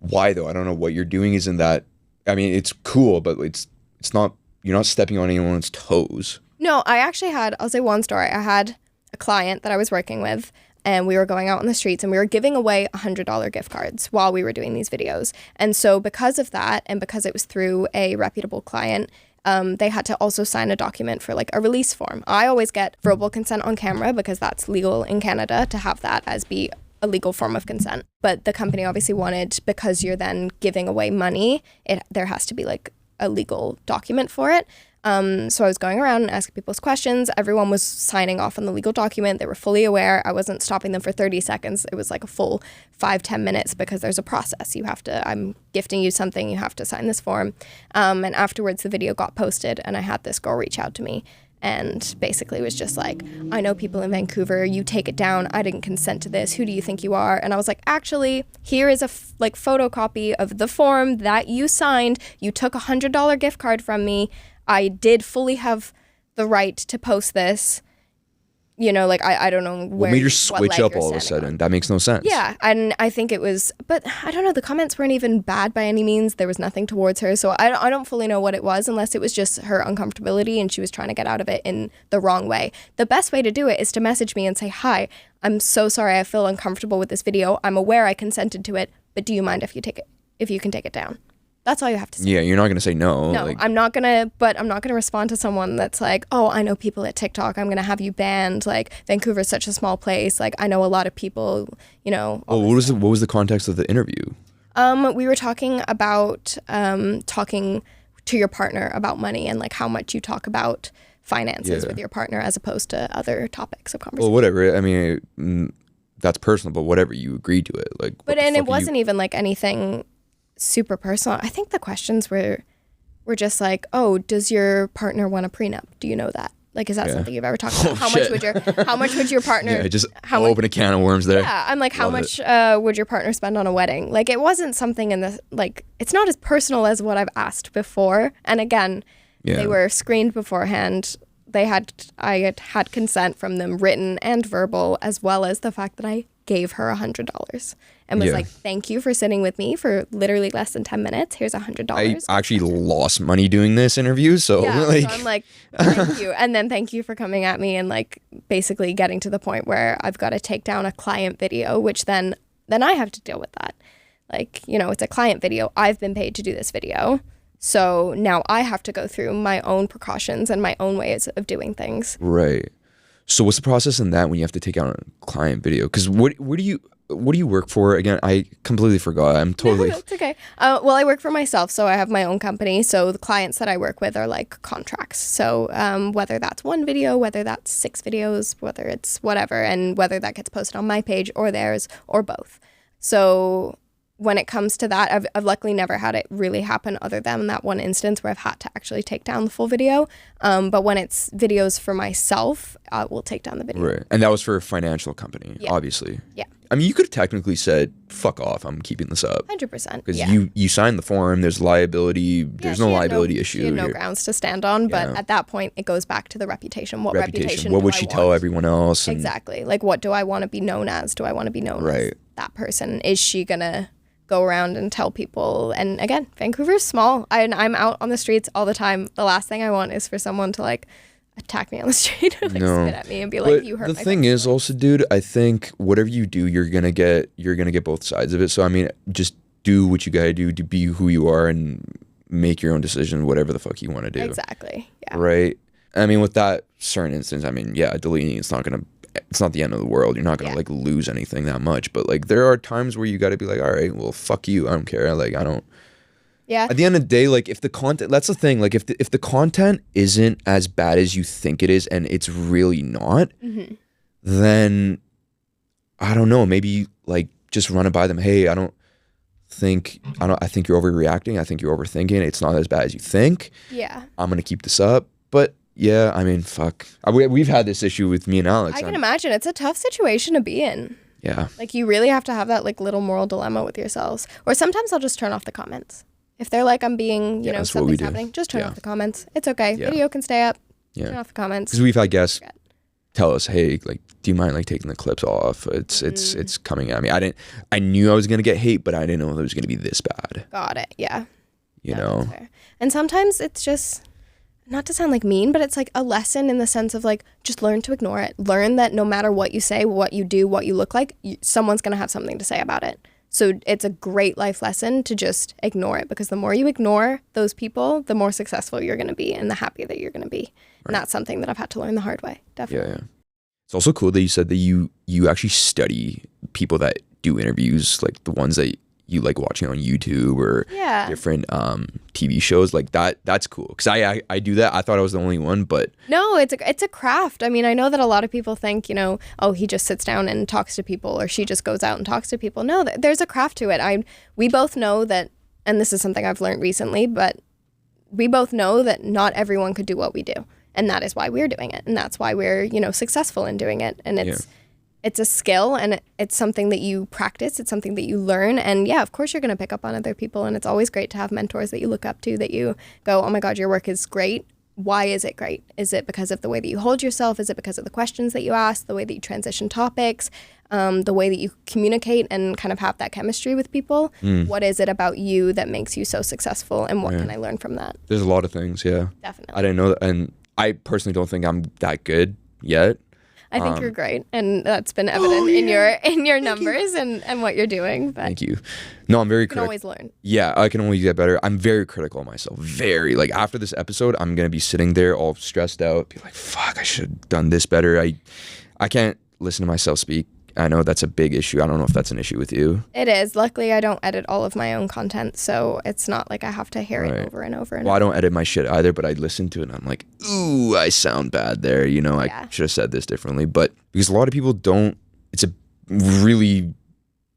Why though? I don't know what you're doing isn't that, I mean, it's cool, but it's not, you're not stepping on anyone's toes. No, I'll say one story. I had a client that I was working with, and we were going out on the streets and we were giving away $100 gift cards while we were doing these videos. And so because of that, and because it was through a reputable client, they had to also sign a document for like a release form. I always get verbal consent on camera because that's legal in Canada to have that as be a legal form of consent. But the company obviously wanted, because you're then giving away money, there has to be like a legal document for it. So I was going around and asking people's questions. Everyone was signing off on the legal document. They were fully aware. I wasn't stopping them for 30 seconds. It was like a full 5-10 minutes because there's a process. I'm gifting you something. You have to sign this form. And afterwards, the video got posted and I had this girl reach out to me and basically was just like, I know people in Vancouver. You take it down. I didn't consent to this. Who do you think you are? And I was like, actually, here is a photocopy of the form that you signed. You took a $100 gift card from me. I did fully have the right to post this. you know, like I don't know What where made her what switch leg up you're all of a standing sudden? on. That makes no sense. Yeah, and I think it was, but I don't know, the comments weren't even bad by any means. There was nothing towards her, so I don't fully know what it was, unless it was just her uncomfortability and she was trying to get out of it in the wrong way. The best way to do it is to message me and say, hi, I'm so sorry, I feel uncomfortable with this video. I'm aware I consented to it, but do you mind if you can take it down? That's all you have to say. Yeah, you're not going to say no. No, I'm not gonna respond to someone that's like, oh, I know people at TikTok, I'm gonna have you banned. Like, Vancouver's such a small place. Like, I know a lot of people, you know. Oh, what was the context of the interview? We were talking about talking to your partner about money and like how much you talk about finances with your partner as opposed to other topics of conversation. Well, whatever. I mean, that's personal, but whatever. You agreed to it. Like, but and it wasn't even like anything super personal. I think the questions were just like, oh, does your partner want a prenup? Do you know that? Like, is that something you've ever talked about? How much would your partner? Yeah, just open a can of worms there. Yeah, I'm like, how much would your partner spend on a wedding? Like, it wasn't something in the like. It's not as personal as what I've asked before. And again, they were screened beforehand. I had consent from them, written and verbal, as well as the fact that I gave her $100 and was like, thank you for sitting with me for literally less than 10 minutes. Here's $100. I actually lost money doing this interview, so like, so I'm like, thank you. And then thank you for coming at me and like basically getting to the point where I've got to take down a client video, which then I have to deal with that. Like, you know, it's a client video. I've been paid to do this video. So now I have to go through my own precautions and my own ways of doing things. Right. So what's the process in that when you have to take out a client video? Because what do you work for again? I completely forgot. I'm totally. No, it's okay. Well, I work for myself, so I have my own company. So the clients that I work with are like contracts. So whether that's one video, whether that's 6 videos, whether it's whatever, and whether that gets posted on my page or theirs or both. So when it comes to that, I've luckily never had it really happen other than that one instance where I've had to actually take down the full video. But when it's videos for myself, I will take down the video. Right. And that was for a financial company, obviously. Yeah. I mean, you could have technically said, fuck off, I'm keeping this up. 100%. Because you signed the form, there's liability, there's no liability issue. She had no grounds to stand on, but at that point, it goes back to the reputation. What reputation What would she tell everyone else? And exactly. Like, what do I want to be known as? Do I want to be known as that person? Is she going to go around and tell people? And again, Vancouver's small. I'm out on the streets all the time. The last thing I want is for someone to like attack me on the street or like spit at me and be like, you hurt my the thing is also, dude, I think whatever you do, you're gonna get both sides of it. So I mean, just do what you gotta do to be who you are and make your own decision, whatever the fuck you want to do. Exactly. Yeah. Right. I mean, with that certain instance, I mean, yeah, deleting it's not the end of the world. You're not gonna like lose anything that much. But like there are times where you gotta be like, all right, well, fuck you. I don't care. Like I don't. Yeah. At the end of the day, like if the content, that's the thing. Like if the content isn't as bad as you think it is, and it's really not, then I don't know. Maybe like just run it by them. Hey, I think you're overreacting. I think you're overthinking. It's not as bad as you think. Yeah. I'm gonna keep this up, but. Yeah, I mean, fuck. We've had this issue with me and Alex. I can imagine. It's a tough situation to be in. Yeah. Like, you really have to have that, like, little moral dilemma with yourselves. Or sometimes I'll just turn off the comments. If they're like, I'm being, you know, something's happening, just turn off the comments. It's okay. Yeah. Video can stay up. Turn off the comments. Because we've had guests tell us, hey, like, do you mind, like, taking the clips off? It's coming at me. I knew I was going to get hate, but I didn't know it was going to be this bad. Got it. Yeah. You know? And sometimes it's just... not to sound like mean, but it's like a lesson in the sense of like, just learn to ignore it. Learn that no matter what you say, what you do, what you look like, someone's going to have something to say about it. So it's a great life lesson to just ignore it, because the more you ignore those people, the more successful you're going to be and the happier that you're going to be. And that's something that I've had to learn the hard way. Definitely. Yeah. It's also cool that you said that you actually study people that do interviews, like the ones that you like watching on YouTube or different TV shows like that. That's cool, because I do that. I thought I was the only one, but no, it's a craft. I mean, I know that a lot of people think, you know, oh, he just sits down and talks to people, or she just goes out and talks to people. No, there's a craft to it. We both know that, and this is something I've learned recently, but we both know that not everyone could do what we do, and that is why we're doing it, and that's why we're, you know, successful in doing it, and it's a skill, and it's something that you practice. It's something that you learn. And yeah, of course you're going to pick up on other people. And it's always great to have mentors that you look up to, that you go, oh my God, your work is great. why is it great? Is it because of the way that you hold yourself? Is it because of the questions that you ask, the way that you transition topics, the way that you communicate and kind of have that chemistry with people? What is it about you that makes you so successful, and what can I learn from that? There's a lot of things, yeah. Definitely. I didn't know that, and I personally don't think I'm that good yet. I think you're great, and that's been evident in your numbers and what you're doing. But Thank you. No, I'm very you can always learn. Yeah, I can only get better. I'm very critical of myself. Very. Like, after this episode, I'm going to be sitting there all stressed out, be like, fuck, I should have done this better. I can't listen to myself speak. I know that's a big issue. I don't know if that's an issue with you. It is. Luckily, I don't edit all of my own content, so it's not like I have to hear it over and over and over. Well, I don't edit my shit either, but I listen to it and I'm like, ooh, I sound bad there. You know, I should have said this differently. But because a lot of people don't, it's a really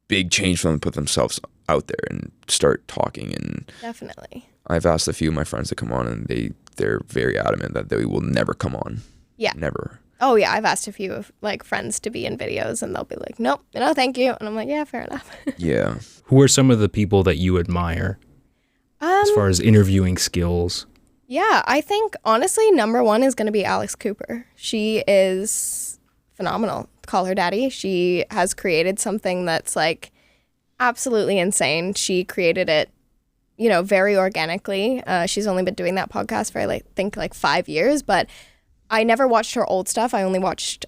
big change for them to put themselves out there and start talking. And definitely. I've asked a few of my friends to come on, and they're very adamant that they will never come on. Yeah. Never. Oh yeah, I've asked a few of like friends to be in videos, and they'll be like, "Nope, no, thank you," and I'm like, "Yeah, fair enough." Yeah. Who are some of the people that you admire as far as interviewing skills? Yeah, I think honestly, number one is going to be Alex Cooper. She is phenomenal. Call her daddy. She has created something that's like absolutely insane. She created it, very organically. She's only been doing that podcast for I think 5 years, but I never watched her old stuff. I only watched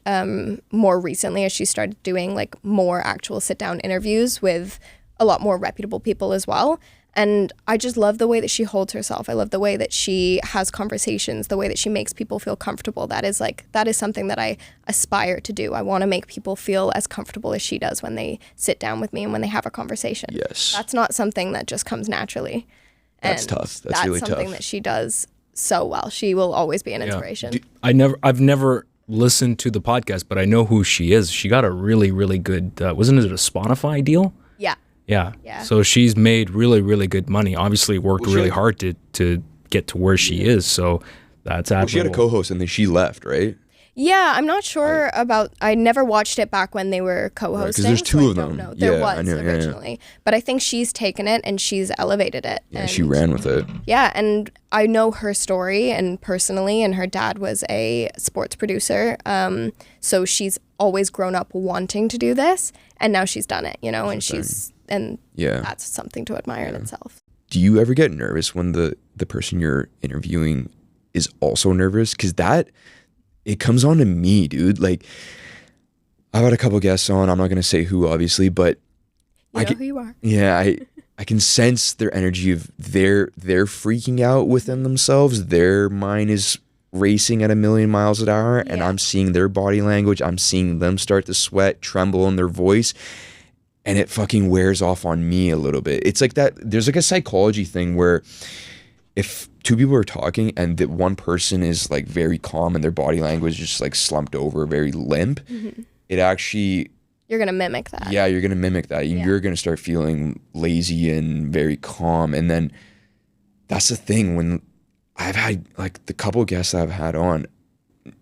more recently as she started doing like more actual sit-down interviews with a lot more reputable people as well. And I just love the way that she holds herself. I love the way that she has conversations, the way that she makes people feel comfortable. That is something that I aspire to do. I want to make people feel as comfortable as she does when they sit down with me and when they have a conversation. Yes. That's not something that just comes naturally. That's tough. That's really tough. That's something that she does so well. She will always be an inspiration. I've never listened to the podcast, but I know who she is. She got a really, really good, wasn't it a Spotify deal? Yeah. So she's made really, really good money. Obviously worked really hard to get to where she is. So that's admirable. She had a co-host and then she left, right? Yeah, I'm not sure about. I never watched it back when they were co-hosting. Because there's two of them. No, there was originally, but I think she's taken it and she's elevated it. Yeah, she ran with it. Yeah, and I know her story and personally, and her dad was a sports producer. So she's always grown up wanting to do this, and now she's done it. And that's something to admire in itself. Do you ever get nervous when the person you're interviewing is also nervous? Because it comes on to me, dude. Like, I've had a couple guests on. I'm not going to say who, obviously, but you know who you are. Yeah, I can sense their energy of they're freaking out within themselves. Their mind is racing at 1,000,000 miles an hour, and I'm seeing their body language. I'm seeing them start to sweat, tremble in their voice, and it fucking wears off on me a little bit. It's like that. There's like a psychology thing where if two people are talking and the one person is like very calm and their body language is just like slumped over, very limp, it actually... You're going to mimic that. Yeah, you're going to mimic that. You're going to start feeling lazy and very calm. And then that's the thing when I've had like the couple guests I've had on,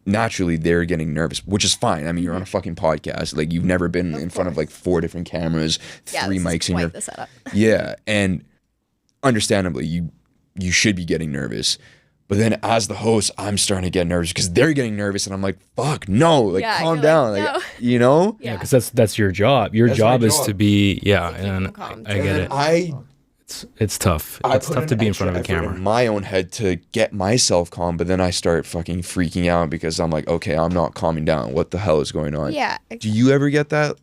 naturally they're getting nervous, which is fine. I mean, you're on a fucking podcast. Like, you've never been in front of like 4 different cameras, 3 mics in your... the setup. Yeah, and understandably, you should be getting nervous. But then as the host, I'm starting to get nervous because they're getting nervous and I'm like, fuck, no, like calm down. Like, no. Like, you know? Yeah, because that's your job. Your job is to be, and I get it. It's tough. It's tough to be in front of a camera. In my own head to get myself calm, but then I start fucking freaking out because I'm like, okay, I'm not calming down. What the hell is going on? Yeah. Do you ever get that?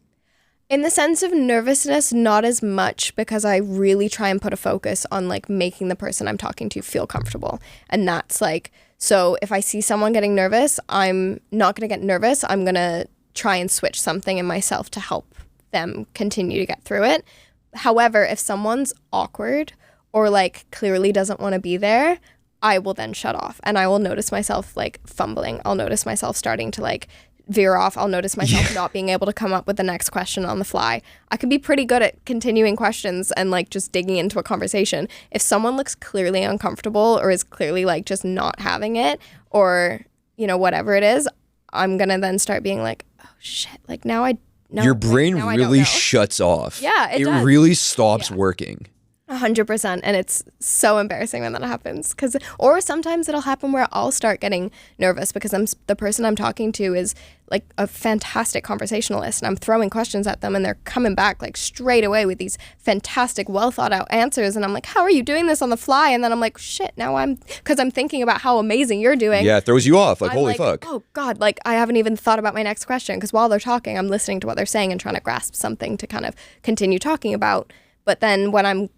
In the sense of nervousness, not as much, because I really try and put a focus on like making the person I'm talking to feel comfortable. And that's like, so if I see someone getting nervous, I'm not going to get nervous. I'm going to try and switch something in myself to help them continue to get through it. However, if someone's awkward or like clearly doesn't want to be there, I will then shut off and I will notice myself like fumbling. I'll notice myself starting to like veer off. I'll notice myself not being able to come up with the next question on the fly. I could be pretty good at continuing questions and like just digging into a conversation. If someone looks clearly uncomfortable or is clearly like just not having it or, whatever it is, I'm going to then start being like, oh shit, like now your brain really shuts off. Yeah, it does. really stops working. 100%. And it's so embarrassing when that happens. Or sometimes it'll happen where I'll start getting nervous because the person I'm talking to is like a fantastic conversationalist, and I'm throwing questions at them and they're coming back like straight away with these fantastic, well thought out answers. And I'm like, how are you doing this on the fly? And then I'm like, shit, because I'm thinking about how amazing you're doing. Yeah, it throws you off. Like, I'm holy like, fuck. Oh God, like I haven't even thought about my next question, because while they're talking, I'm listening to what they're saying and trying to grasp something to kind of continue talking about. But then when I'm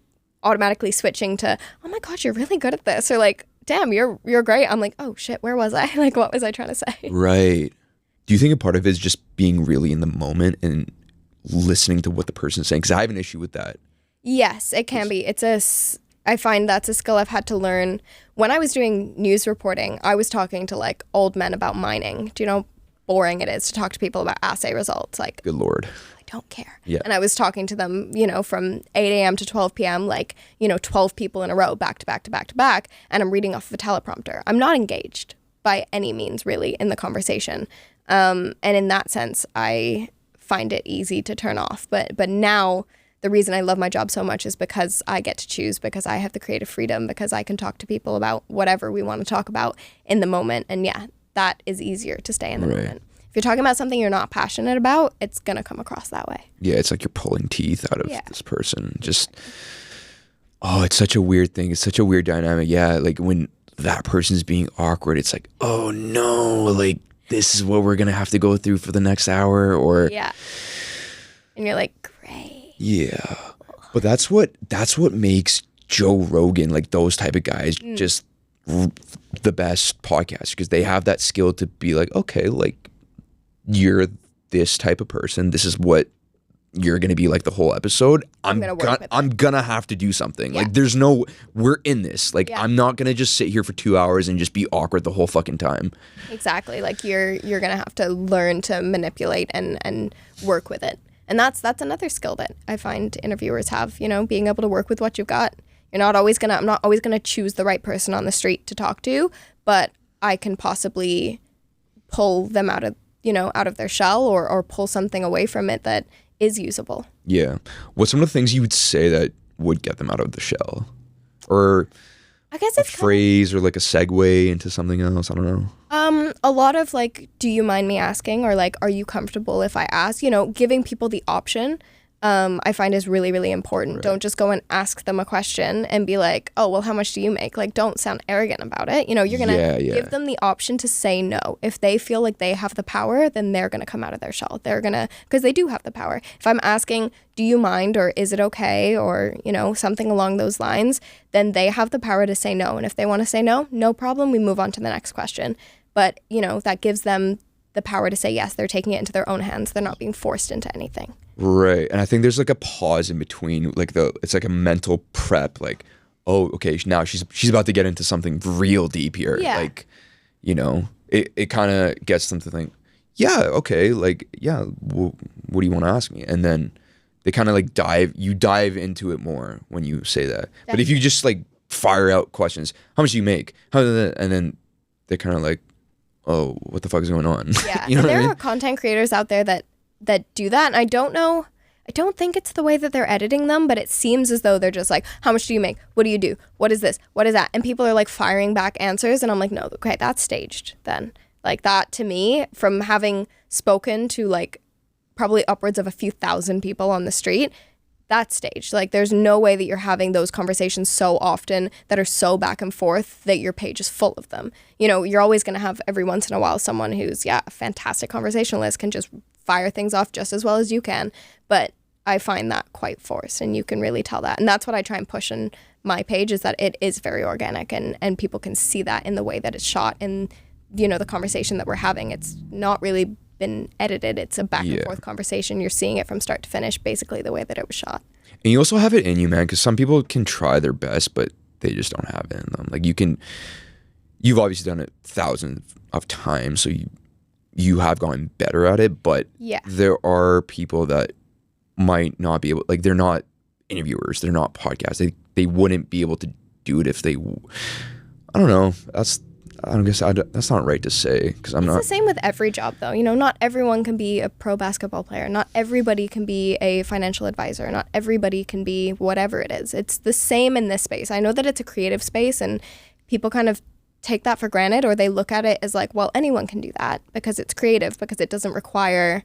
automatically switching to, oh my God, you're really good at this, or like, damn, you're great, I'm like, oh shit, where was I? Like, what was I trying to say? Right. Do you think a part of it is just being really in the moment and listening to what the person's saying? Because I have an issue with that. Yes, it can be. I find that's a skill I've had to learn. When I was doing news reporting, I was talking to like old men about mining. Do you know how boring it is to talk to people about assay results? Like, Good Lord. I don't care. Yeah. And I was talking to them, from 8 a.m. to 12 p.m., like, 12 people in a row, back to back to back to back, and I'm reading off of a teleprompter. I'm not engaged by any means, really, in the conversation. And in that sense, I find it easy to turn off. But now the reason I love my job so much is because I get to choose, because I have the creative freedom, because I can talk to people about whatever we want to talk about in the moment. And yeah, that is easier to stay in the moment. If you're talking about something you're not passionate about, it's going to come across that way. Yeah, it's like you're pulling teeth out of this person. Just, it's such a weird thing. It's such a weird dynamic. Yeah, like when that person's being awkward, it's like, oh no, like this is what we're going to have to go through for the next hour, or... Yeah. And you're like, great. Yeah. But that's what makes Joe Rogan, like those type of guys, just the best podcast, because they have that skill to be like, okay, like you're this type of person. This is what you're going to be like the whole episode. I'm gonna have to do something. Yeah. Like we're in this. Like I'm not going to just sit here for 2 hours and just be awkward the whole fucking time. Exactly. Like you're going to have to learn to manipulate and work with it. And that's another skill that I find interviewers have, being able to work with what you've got. I'm not always going to choose the right person on the street to talk to, but I can possibly pull them out of their shell or pull something away from it that is usable. Yeah. What's some of the things you would say that would get them out of the shell? Or I guess it's a phrase or like a segue into something else? I don't know. A lot of like, do you mind me asking? Or like, are you comfortable if I ask? Giving people the option, I find is really, really important. Right. Don't just go and ask them a question and be like, oh, well, how much do you make? Like, don't sound arrogant about it. You're going to give them the option to say no. If they feel like they have the power, then they're going to come out of their shell. They're going to, because they do have the power. If I'm asking, do you mind, or is it okay, or, something along those lines, then they have the power to say no. And if they want to say no, no problem. We move on to the next question. But, that gives them the power to say yes. They're taking it into their own hands. They're not being forced into anything. Right. And I think there's like a pause in between, like it's like a mental prep, like, oh, okay, now she's about to get into something real deep here. Yeah. Like, it kind of gets them to think, yeah, okay, like, yeah, what do you want to ask me? And then they kind of like dive into it more when you say that. Definitely. But if you just like fire out questions, how much do you make? And then they're kind of like, oh, what the fuck is going on? Yeah. There are content creators out there that do that, and I don't think it's the way that they're editing them, but it seems as though they're just like, how much do you make? What do you do? What is this? What is that? And people are like firing back answers, and I'm like, no, okay, that's staged then. Like that, to me, from having spoken to like probably upwards of a few thousand people on the street, that's staged. Like there's no way that you're having those conversations so often that are so back and forth that your page is full of them. You're always going to have every once in a while someone who's a fantastic conversationalist, can just fire things off just as well as you can. But I find that quite forced, and you can really tell that. And that's what I try and push on my page, is that it is very organic, and people can see that in the way that it's shot, and the conversation that we're having. It's not really been edited. It's a back and forth conversation. You're seeing it from start to finish, basically the way that it was shot. And you also have it in you, man, because some people can try their best, but they just don't have it in them. Like you've obviously done it thousands of times, so you have gotten better at it, but there are people that might not be able, like they're not interviewers, they're not podcasts, they wouldn't be able to do it if they, I don't know, that's I guess that's not right to say because I'm not. It's the same with every job, though. You know, not everyone can be a pro basketball player. Not everybody can be a financial advisor. Not everybody can be whatever it is. It's the same in this space. I know that it's a creative space and people kind of take that for granted, or they look at it as like, well, anyone can do that because it's creative, because it doesn't require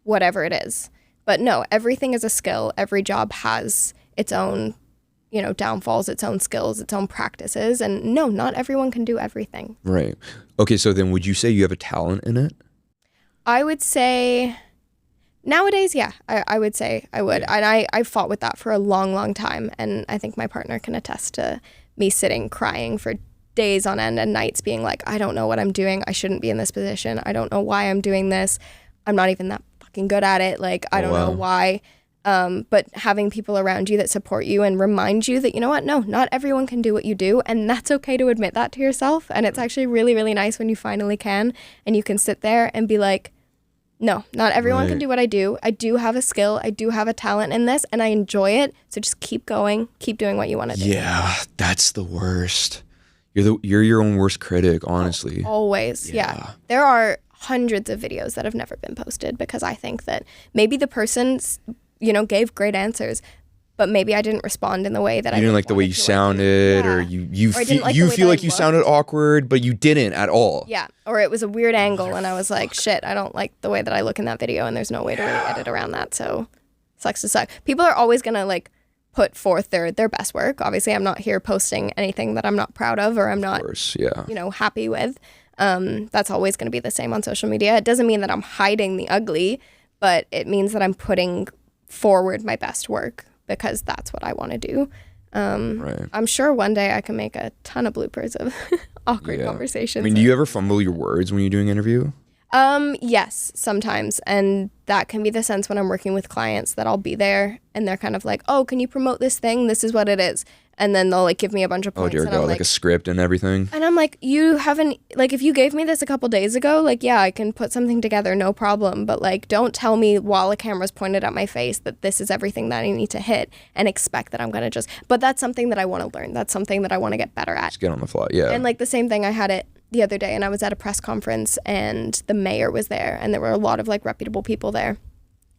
whatever it is. But no, everything is a skill. Every job has its own, you know, downfalls, its own skills, its own practices. And no, not everyone can do everything. Right. Okay, so then would you say you have a talent in it? I would say nowadays, yeah, I would say I would. Yeah. And I fought with that for a long, long time. And I think my partner can attest to me sitting crying for days on end and nights being like, I don't know what I'm doing. I shouldn't be in this position. I don't know why I'm doing this. I'm not even that fucking good at it. Like, I don't know why. But having people around you that support you and remind you that, you know what, no, not everyone can do what you do. And that's okay to admit that to yourself. And it's actually really, really nice when you finally can. And you can sit there and be like, no, not everyone can do what I do. I do have a skill. I do have a talent in this and I enjoy it. So just keep going, keep doing what you want to do. Yeah, that's the worst. You're your own worst critic, honestly. Always, yeah. There are hundreds of videos that have never been posted because I think that maybe the person's, you know, gave great answers, but maybe I didn't respond in the way that I didn't like the way you sounded, or you feel like you sounded awkward, but you didn't at all. Yeah, or it was a weird angle, and I was like, shit, I don't like the way that I look in that video, and there's no way to really edit around that. So, sucks to suck. People are always gonna like put forth their best work. Obviously, I'm not here posting anything that I'm not proud of or I'm not, you know, happy with. That's always going to be the same on social media. It doesn't mean that I'm hiding the ugly, but it means that I'm putting forward my best work because that's what I want to do. Right. I'm sure one day I can make a ton of bloopers of awkward conversations. I mean, do you ever fumble your words when you're doing an interview? Yes, sometimes. And that can be the sense when I'm working with clients that I'll be there and they're kind of like, oh, can you promote this thing? This is what it is. And then they'll like give me a bunch of points. Oh dear God, like a script and everything. And I'm like, you haven't, like if you gave me this a couple days ago, like, yeah, I can put something together, no problem. But like, don't tell me while a camera's pointed at my face that this is everything that I need to hit and expect that I'm going to just, but that's something that I want to learn. That's something that I want to get better at. Just get on the fly, yeah. And like the same thing, I had it the other day and I was at a press conference and the mayor was there and there were a lot of like reputable people there.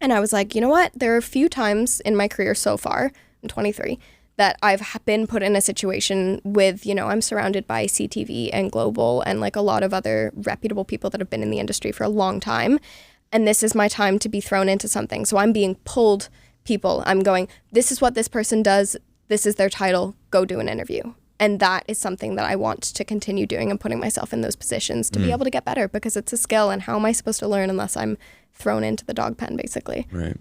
And I was like, you know what? There are a few times in my career so far, I'm 23, that I've been put in a situation with, you know, I'm surrounded by CTV and Global and like a lot of other reputable people that have been in the industry for a long time. And this is my time to be thrown into something. So I'm being pulled people. I'm going, this is what this person does. This is their title. Go do an interview. And that is something that I want to continue doing and putting myself in those positions to be able to get better because it's a skill. And how am I supposed to learn unless I'm thrown into the dog pen, basically? Right.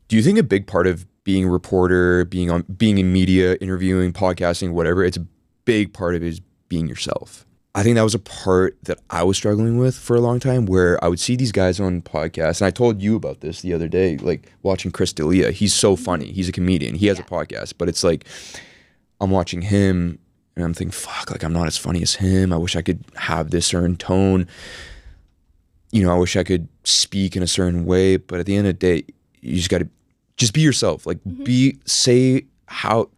Do you think a big part of being a reporter, being in media, interviewing, podcasting, whatever, it's a big part of it is being yourself? I think that was a part that I was struggling with for a long time where I would see these guys on podcasts. And I told you about this the other day, like watching Chris D'Elia. He's so funny. He's a comedian. He has a podcast, but it's like, I'm watching him and I'm thinking, fuck, like I'm not as funny as him. I wish I could have this certain tone. You know, I wish I could speak in a certain way. But at the end of the day, you just got to just be yourself. Like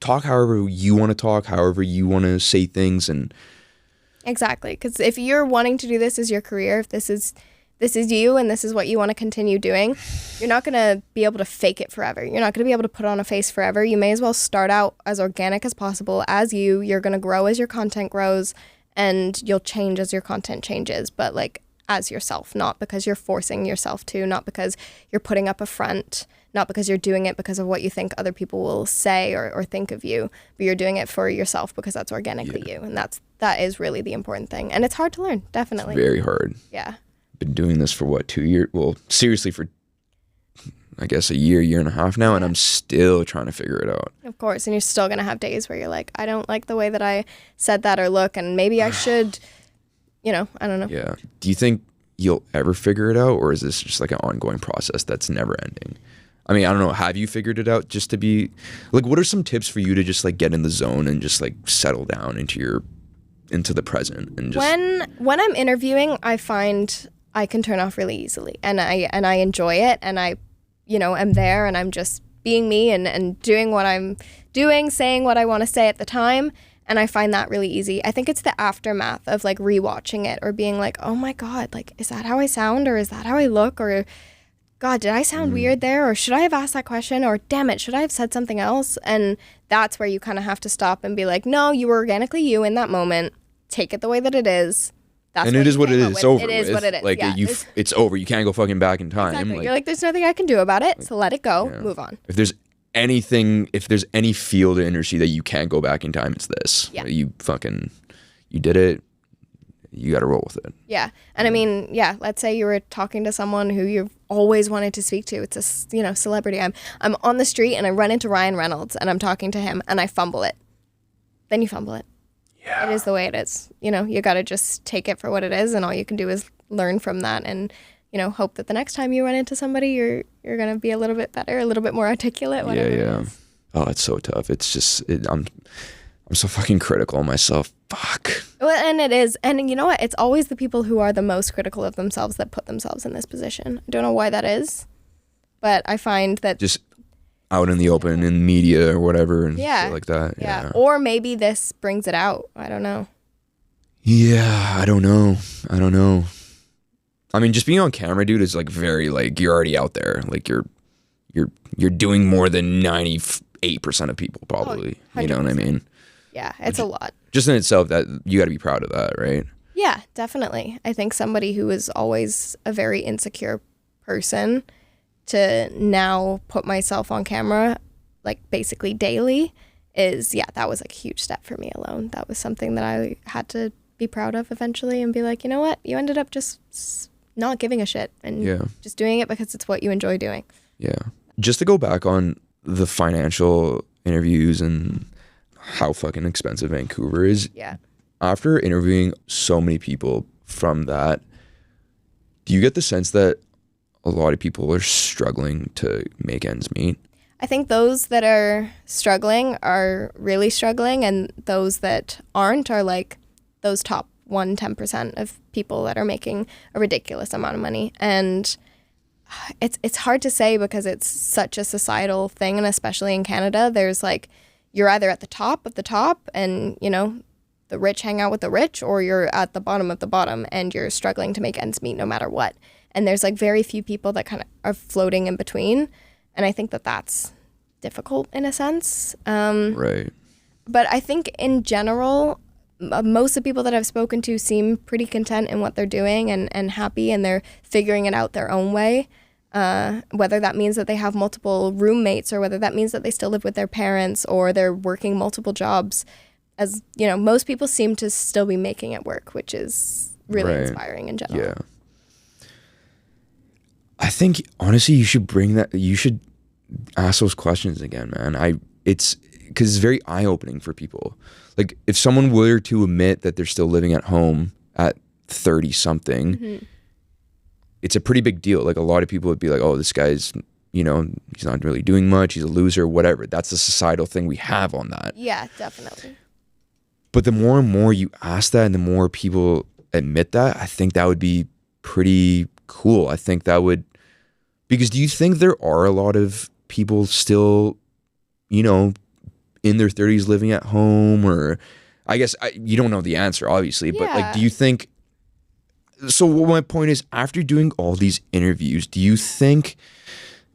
talk however you want to talk, however you want to say things. And exactly. Because if you're wanting to do this as your career, if this is you and this is what you want to continue doing, you're not going to be able to fake it forever. You're not going to be able to put on a face forever. You may as well start out as organic as possible as you. You're going to grow as your content grows and you'll change as your content changes, but like as yourself, not because you're forcing yourself to, not because you're putting up a front, not because you're doing it because of what you think other people will say or think of you, but you're doing it for yourself because that's organically you. And that is really the important thing. And it's hard to learn, definitely. It's very hard. Yeah. Been doing this for what, 2 years? Well, seriously for I guess a year and a half now, and I'm still trying to figure it out. Of course, and you're still gonna have days where you're like, I don't like the way that I said that or look, and maybe I should, I don't know. Yeah. Do you think you'll ever figure it out, or is this just like an ongoing process that's never ending? I mean, I don't know. Have you figured it out just to be like, what are some tips for you to just like get in the zone and just like settle down into the present and just when I'm interviewing, I find I can turn off really easily and I enjoy it and I, am there and I'm just being me and doing what I'm doing, saying what I want to say at the time. And I find that really easy. I think it's the aftermath of like rewatching it or being like, oh my God, like, is that how I sound? Or is that how I look? Or God, did I sound weird there? Or should I have asked that question? Or damn it, should I have said something else? And that's where you kind of have to stop and be like, no, you were organically you in that moment. Take it the way that it is. That's and it is what it is. It's over. It is with. what it is. Like yeah, it's over. You can't go fucking back in time. Exactly. Like, You're like, there's nothing I can do about it. So let it go. Yeah. Move on. If there's any field of industry that you can't go back in time, it's this. Yeah. You did it. You got to roll with it. Yeah. And I mean, yeah, let's say you were talking to someone who you've always wanted to speak to. It's a, celebrity. I'm on the street and I run into Ryan Reynolds and I'm talking to him and I fumble it. Then you fumble it. Yeah. It is the way it is. You got to just take it for what it is, and all you can do is learn from that and, hope that the next time you run into somebody, you're going to be a little bit better, a little bit more articulate. Yeah. Oh, it's so tough. It's just, I'm so fucking critical of myself. Fuck. Well, and it is. And you know what? It's always the people who are the most critical of themselves that put themselves in this position. I don't know why that is, but I find that just out in the open in media or whatever and shit like that. Yeah. Or maybe this brings it out. I don't know. Yeah, I don't know. I mean, just being on camera, dude, is like very like you're already out there. Like you're doing more than 98% of people probably. You know what I mean? Yeah, it's a lot. Just in itself, that you got to be proud of that, right? Yeah, definitely. I think somebody who is always a very insecure person to now put myself on camera like basically daily is, that was like a huge step for me alone. That was something that I had to be proud of eventually and be like, you know what? You ended up just not giving a shit and just doing it because it's what you enjoy doing. Yeah. Just to go back on the financial interviews and how fucking expensive Vancouver is. Yeah. After interviewing so many people from that, do you get the sense that a lot of people are struggling to make ends meet? I think those that are struggling are really struggling, and those that aren't are like those top 10% of people that are making a ridiculous amount of money. And it's hard to say because it's such a societal thing, and especially in Canada, there's like, you're either at the top of the top and, the rich hang out with the rich, or you're at the bottom of the bottom and you're struggling to make ends meet no matter what. And there's like very few people that kind of are floating in between. And I think that that's difficult in a sense. Right. But I think in general, most of the people that I've spoken to seem pretty content in what they're doing and happy, and they're figuring it out their own way. Whether that means that they have multiple roommates or whether that means that they still live with their parents or they're working multiple jobs. As most people seem to still be making it work, which is really inspiring in general. Yeah. I think honestly you should ask those questions again, man. It's because it's very eye-opening for people. Like if someone were to admit that they're still living at home at 30 something, it's a pretty big deal. Like a lot of people would be like, oh, this guy's, he's not really doing much. He's a loser, whatever. That's the societal thing we have on that. Yeah, definitely. But the more and more you ask that and the more people admit that, I think that would be pretty cool. I think that would, because do you think there are a lot of people still, in their 30s living at home? Or I guess you don't know the answer, obviously, but like, do you think, so my point is, after doing all these interviews, do you think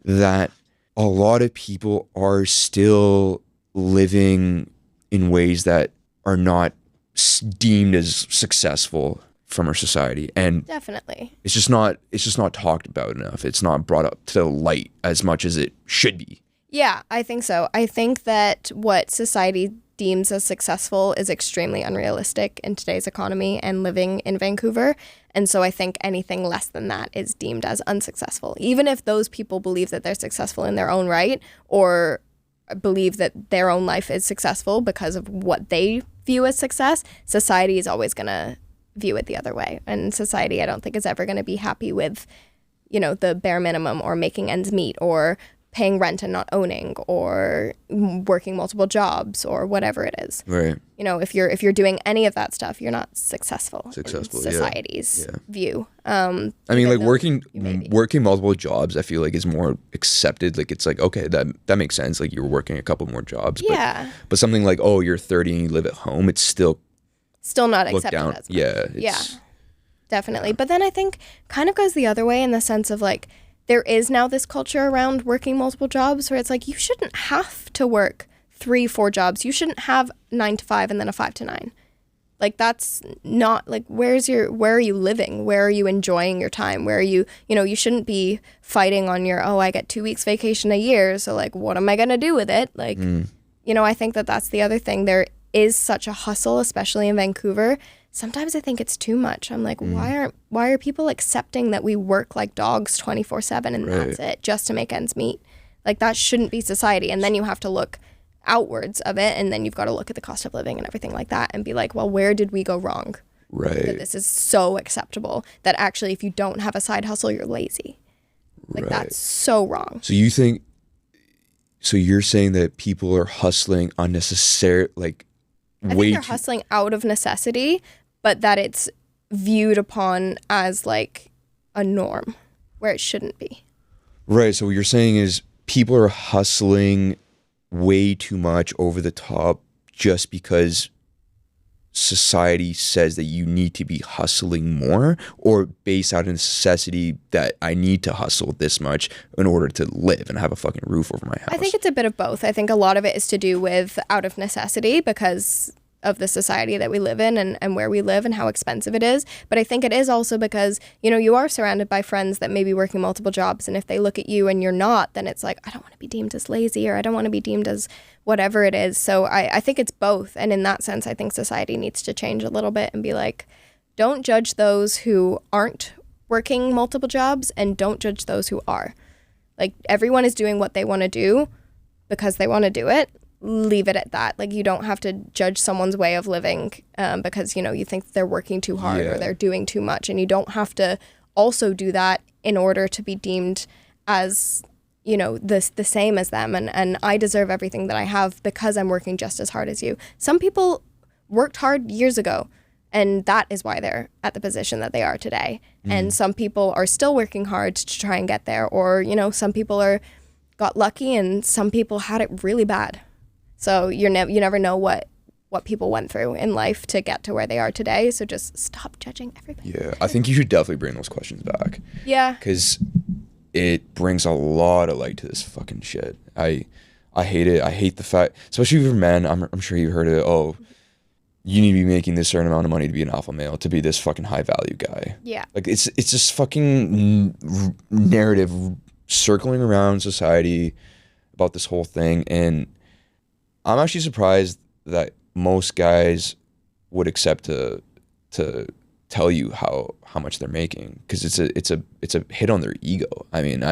that a lot of people are still living in ways that are not deemed as successful from our society? And definitely, it's just not talked about enough. It's not brought up to light as much as it should be. Yeah, I think so. I think that what society deems as successful is extremely unrealistic in today's economy and living in Vancouver. And so I think anything less than that is deemed as unsuccessful. Even if those people believe that they're successful in their own right, or believe that their own life is successful because of what they view as success, society is always going to view it the other way. And society, I don't think, is ever going to be happy with, the bare minimum or making ends meet or paying rent and not owning, or working multiple jobs, or whatever it is. Right. You know, if you're doing any of that stuff, you're not successful in society's view. I mean, like working multiple jobs, I feel like is more accepted. Like it's like, okay, that makes sense. Like you're working a couple more jobs. Yeah. But something like, oh, you're 30 and you live at home, it's still not accepted as much. Yeah. Definitely. But then I think kind of goes the other way in the sense of like, there is now this culture around working multiple jobs where it's like, you shouldn't have to work 3-4 jobs. You shouldn't have 9 to 5 and then a 5 to 9. Like that's not like, where are you living? Where are you enjoying your time? Where are you, you shouldn't be fighting on your, I get 2 weeks vacation a year. So like, what am I going to do with it? Like, I think that's the other thing. There is such a hustle, especially in Vancouver. Sometimes I think it's too much. I'm like, why are people accepting that we work like dogs 24/7 and that's it, just to make ends meet? Like that shouldn't be society. And then you have to look outwards of it, and then you've got to look at the cost of living and everything like that and be like, well, where did we go wrong? Right. That this is so acceptable that actually if you don't have a side hustle, you're lazy. Like that's so wrong. So you're saying that people are hustling unnecessary, like I think they're hustling out of necessity, but that it's viewed upon as like a norm where it shouldn't be. Right. So what you're saying is people are hustling way too much over the top just because society says that you need to be hustling more, or based out of necessity that I need to hustle this much in order to live and have a fucking roof over my house. I think it's a bit of both. I think a lot of it is to do with out of necessity because of the society that we live in and where we live and how expensive it is. But I think it is also because, you are surrounded by friends that may be working multiple jobs. And if they look at you and you're not, then it's like, I don't want to be deemed as lazy, or I don't want to be deemed as whatever it is. So I think it's both. And in that sense, I think society needs to change a little bit and be like, don't judge those who aren't working multiple jobs and don't judge those who are. Like everyone is doing what they want to do because they want to do it. Leave it at that. Like you don't have to judge someone's way of living because you think they're working too hard or they're doing too much, and you don't have to also do that in order to be deemed as the same as them, and I deserve everything that I have because I'm working just as hard as you. Some people worked hard years ago, and that is why they're at the position that they are today. And some people are still working hard to try and get there, or some people got lucky and some people had it really bad. So you never know what people went through in life to get to where they are today. So just stop judging everybody. Yeah, I think you should definitely bring those questions back. Yeah. Because it brings a lot of light to this fucking shit. I hate it. I hate the fact, especially for men, I'm sure you heard it. Oh, you need to be making this certain amount of money to be an alpha male, to be this fucking high value guy. Yeah. Like it's just fucking narrative circling around society about this whole thing. And I'm actually surprised that most guys would accept to tell you how much they're making, because it's a hit on their ego. I mean,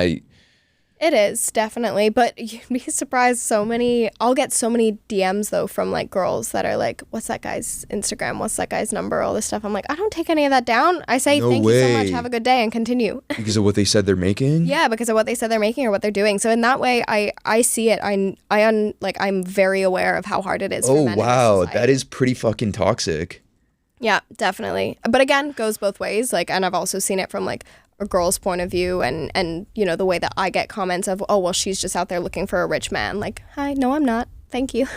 it is definitely, but you'd be surprised. I'll get so many DMs though from like girls that are like, "What's that guy's Instagram? What's that guy's number?" All this stuff. I'm like, I don't take any of that down. I say, thank you so much. Have a good day and continue. Because of what they said they're making. Yeah, because of what they said they're making or what they're doing. So in that way, I see it. I'm very aware of how hard it is. Oh for men wow, that is pretty fucking toxic. Yeah, definitely. But again, goes both ways. Like, and I've also seen it from like a girl's point of view, and the way that I get comments of, oh well, she's just out there looking for a rich man. Like, hi, no, I'm not. Thank you.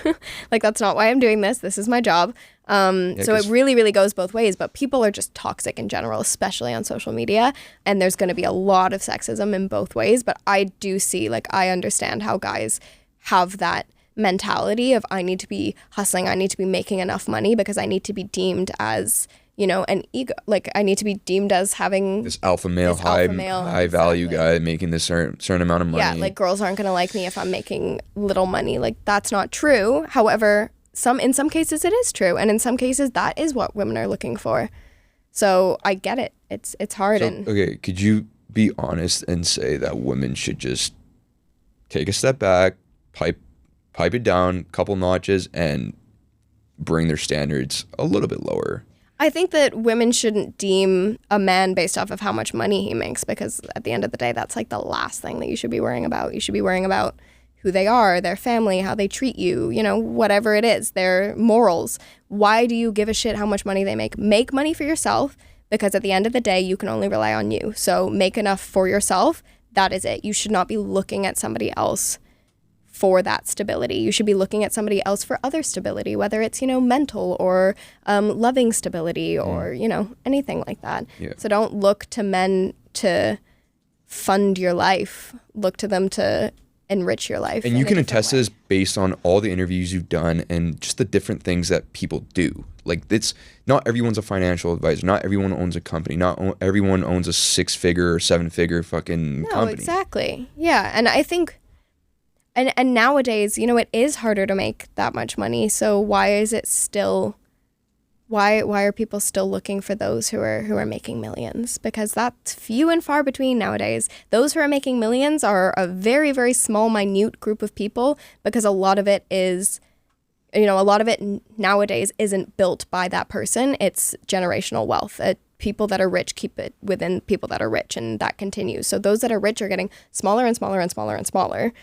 Like, that's not why I'm doing this. This is my job. So it really, really goes both ways. But people are just toxic in general, especially on social media. And there's going to be a lot of sexism in both ways. But I do see, like, I understand how guys have that mentality of, I need to be hustling, I need to be making enough money because I need to be deemed as, an ego. Like, I need to be deemed as having this alpha male, high value guy making this certain amount of money. Yeah, like girls aren't going to like me if I'm making little money. Like, that's not true. However, in some cases it is true, and in some cases that is what women are looking for. So I get it. It's hard. So, okay, could you be honest and say that women should just take a step back, pipe it down a couple notches, and bring their standards a little bit lower? I think that women shouldn't deem a man based off of how much money he makes, because at the end of the day, that's like the last thing that you should be worrying about. You should be worrying about who they are, their family, how they treat you, you know, whatever it is, their morals. Why do you give a shit how much money they make? Make money for yourself, because at the end of the day, you can only rely on you. So make enough for yourself. That is it. You should not be looking at somebody else for that stability. You should be looking at somebody else for other stability, whether it's, you know, mental or loving stability or, you know, anything like that. Yeah. So don't look to men to fund your life. Look to them to enrich your life. And you can attest to this based on all the interviews you've done and just the different things that people do. Like, it's not everyone's a financial advisor. Not everyone owns a company. Not everyone owns a 6-figure or 7-figure fucking company. Exactly. Yeah. And I think And nowadays, you know, it is harder to make that much money. So why is it still, why are people still looking for those who are making millions? Because that's few and far between nowadays. Those who are making millions are a very, very small, minute group of people, because a lot of it is, you know, a lot of it nowadays isn't built by that person. It's generational wealth. People that are rich keep it within people that are rich, and that continues. So those that are rich are getting smaller and smaller and smaller and smaller.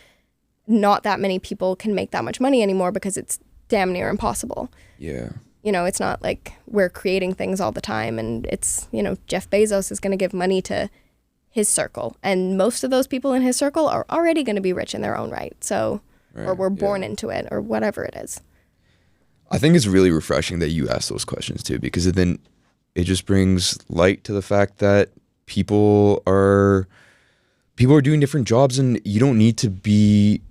Not that many people can make that much money anymore because it's damn near impossible. Yeah. You know, it's not like we're creating things all the time, and it's, you know, Jeff Bezos is going to give money to his circle, and most of those people in his circle are already going to be rich in their own right. So, or were born into it, or whatever it is. I think it's really refreshing that you ask those questions too, because then it just brings light to the fact that people are doing different jobs, and you don't need to be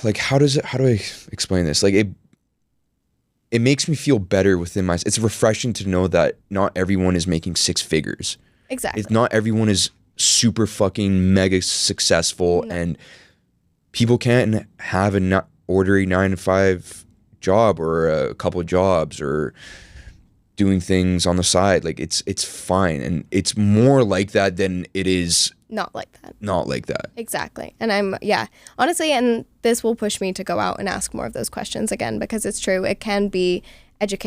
like, how do I explain this? Like, it makes me feel better within myself. It's refreshing to know that not everyone is making 6 figures. Exactly. Not everyone is super fucking mega successful, and people can't have an ordinary 9-to-5 job or a couple of jobs or doing things on the side. Like, it's fine, and it's more like that than it is not like that. Not like that. Exactly. And honestly, and this will push me to go out and ask more of those questions again, because it's true. It can be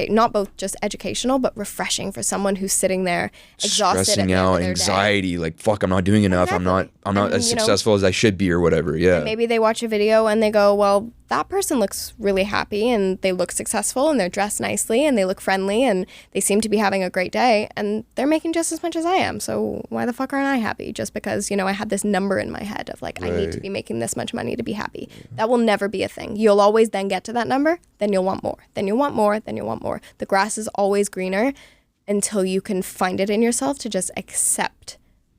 not both just educational, but refreshing for someone who's sitting there exhausted, stressing out, anxiety, like, fuck, I'm not doing enough. Exactly. I'm not as successful as I should be, or whatever. Yeah. And maybe they watch a video and they go, well, that person looks really happy, and they look successful, and they're dressed nicely, and they look friendly, and they seem to be having a great day, and they're making just as much as I am. So why the fuck aren't I happy? Just because, you know, I had this number in my head of like, I need to be making this much money to be happy. Yeah. That will never be a thing. You'll always then get to that number, then you'll want more, then you'll want more, then you'll want more. The grass is always greener until you can find it in yourself to just accept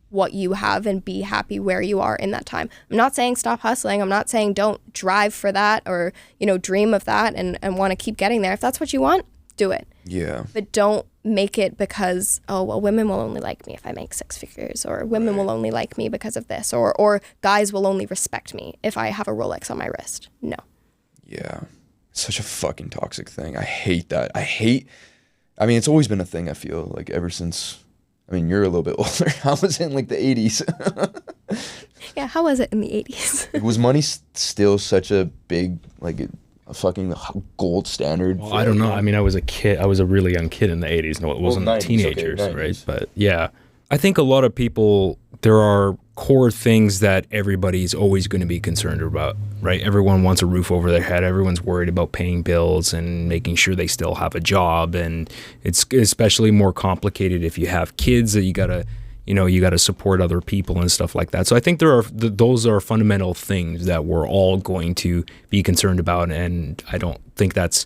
what you have and be happy where you are in that time. I'm not saying stop hustling. I'm not saying don't drive for that, or, you know, dream of that and want to keep getting there. If that's what you want, do it. Yeah. But don't make it because, oh, well, women will only like me if I make 6 figures, or women will only like me because of this, or guys will only respect me if I have a Rolex on my wrist. No. Yeah. Such a fucking toxic thing. I hate that. I mean, it's always been a thing, I feel like, ever since, I mean, you're a little bit older. I was in like the 80s. Yeah, how was it in the 80s? Was money still such a big, like, a fucking gold standard? Well, I don't know. I mean, I was a kid. I was a really young kid in the 80s. No, it wasn't 90s, teenagers, okay, right? But yeah, I think a lot of people, there are core things that everybody's always going to be concerned about, right? Everyone wants a roof over their head. Everyone's worried about paying bills and making sure they still have a job. And it's especially more complicated if you have kids, that you got to support other people and stuff like that. So I think those are fundamental things that we're all going to be concerned about. And I don't think that's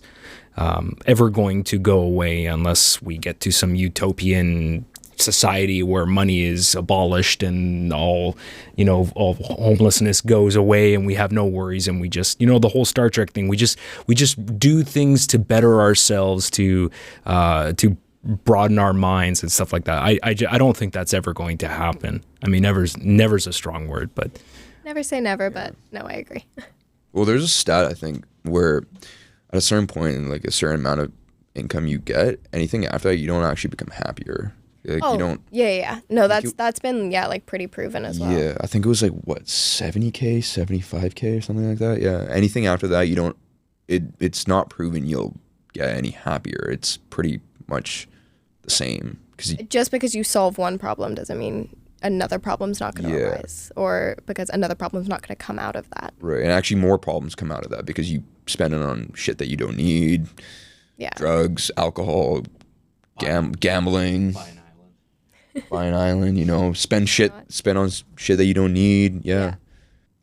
ever going to go away unless we get to some utopian society where money is abolished and all homelessness goes away and we have no worries, and we just, the whole Star Trek thing, we just do things to better ourselves, to broaden our minds and stuff like that. I don't think that's ever going to happen. I mean, never's a strong word, but never say never, but no, I agree. Well, there's a stat, I think, where at a certain point in like a certain amount of income you get, anything after that, you don't actually become happier. Like, you don't. Yeah. No, that's been like pretty proven as well. Yeah, I think it was like what, 70K, 75K or something like that. Yeah, anything after that, you don't. It's not proven you'll get any happier. It's pretty much the same. Just because you solve one problem doesn't mean another problem's not going to arise, or because another problem's not going to come out of that. Right, and actually more problems come out of that because you spend it on shit that you don't need. Yeah. Drugs, alcohol, gambling. Buy an island, you know, spend on shit that you don't need. Yeah.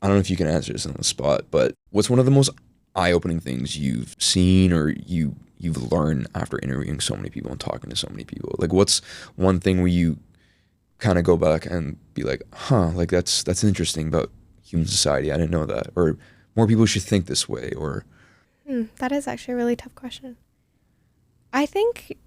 I don't know if you can answer this on the spot, but what's one of the most eye-opening things you've seen or you've learned after interviewing so many people and talking to so many people? Like, what's one thing where you kind of go back and be like, huh, like that's interesting about human society. I didn't know that. Or more people should think this way, or... That is actually a really tough question. I think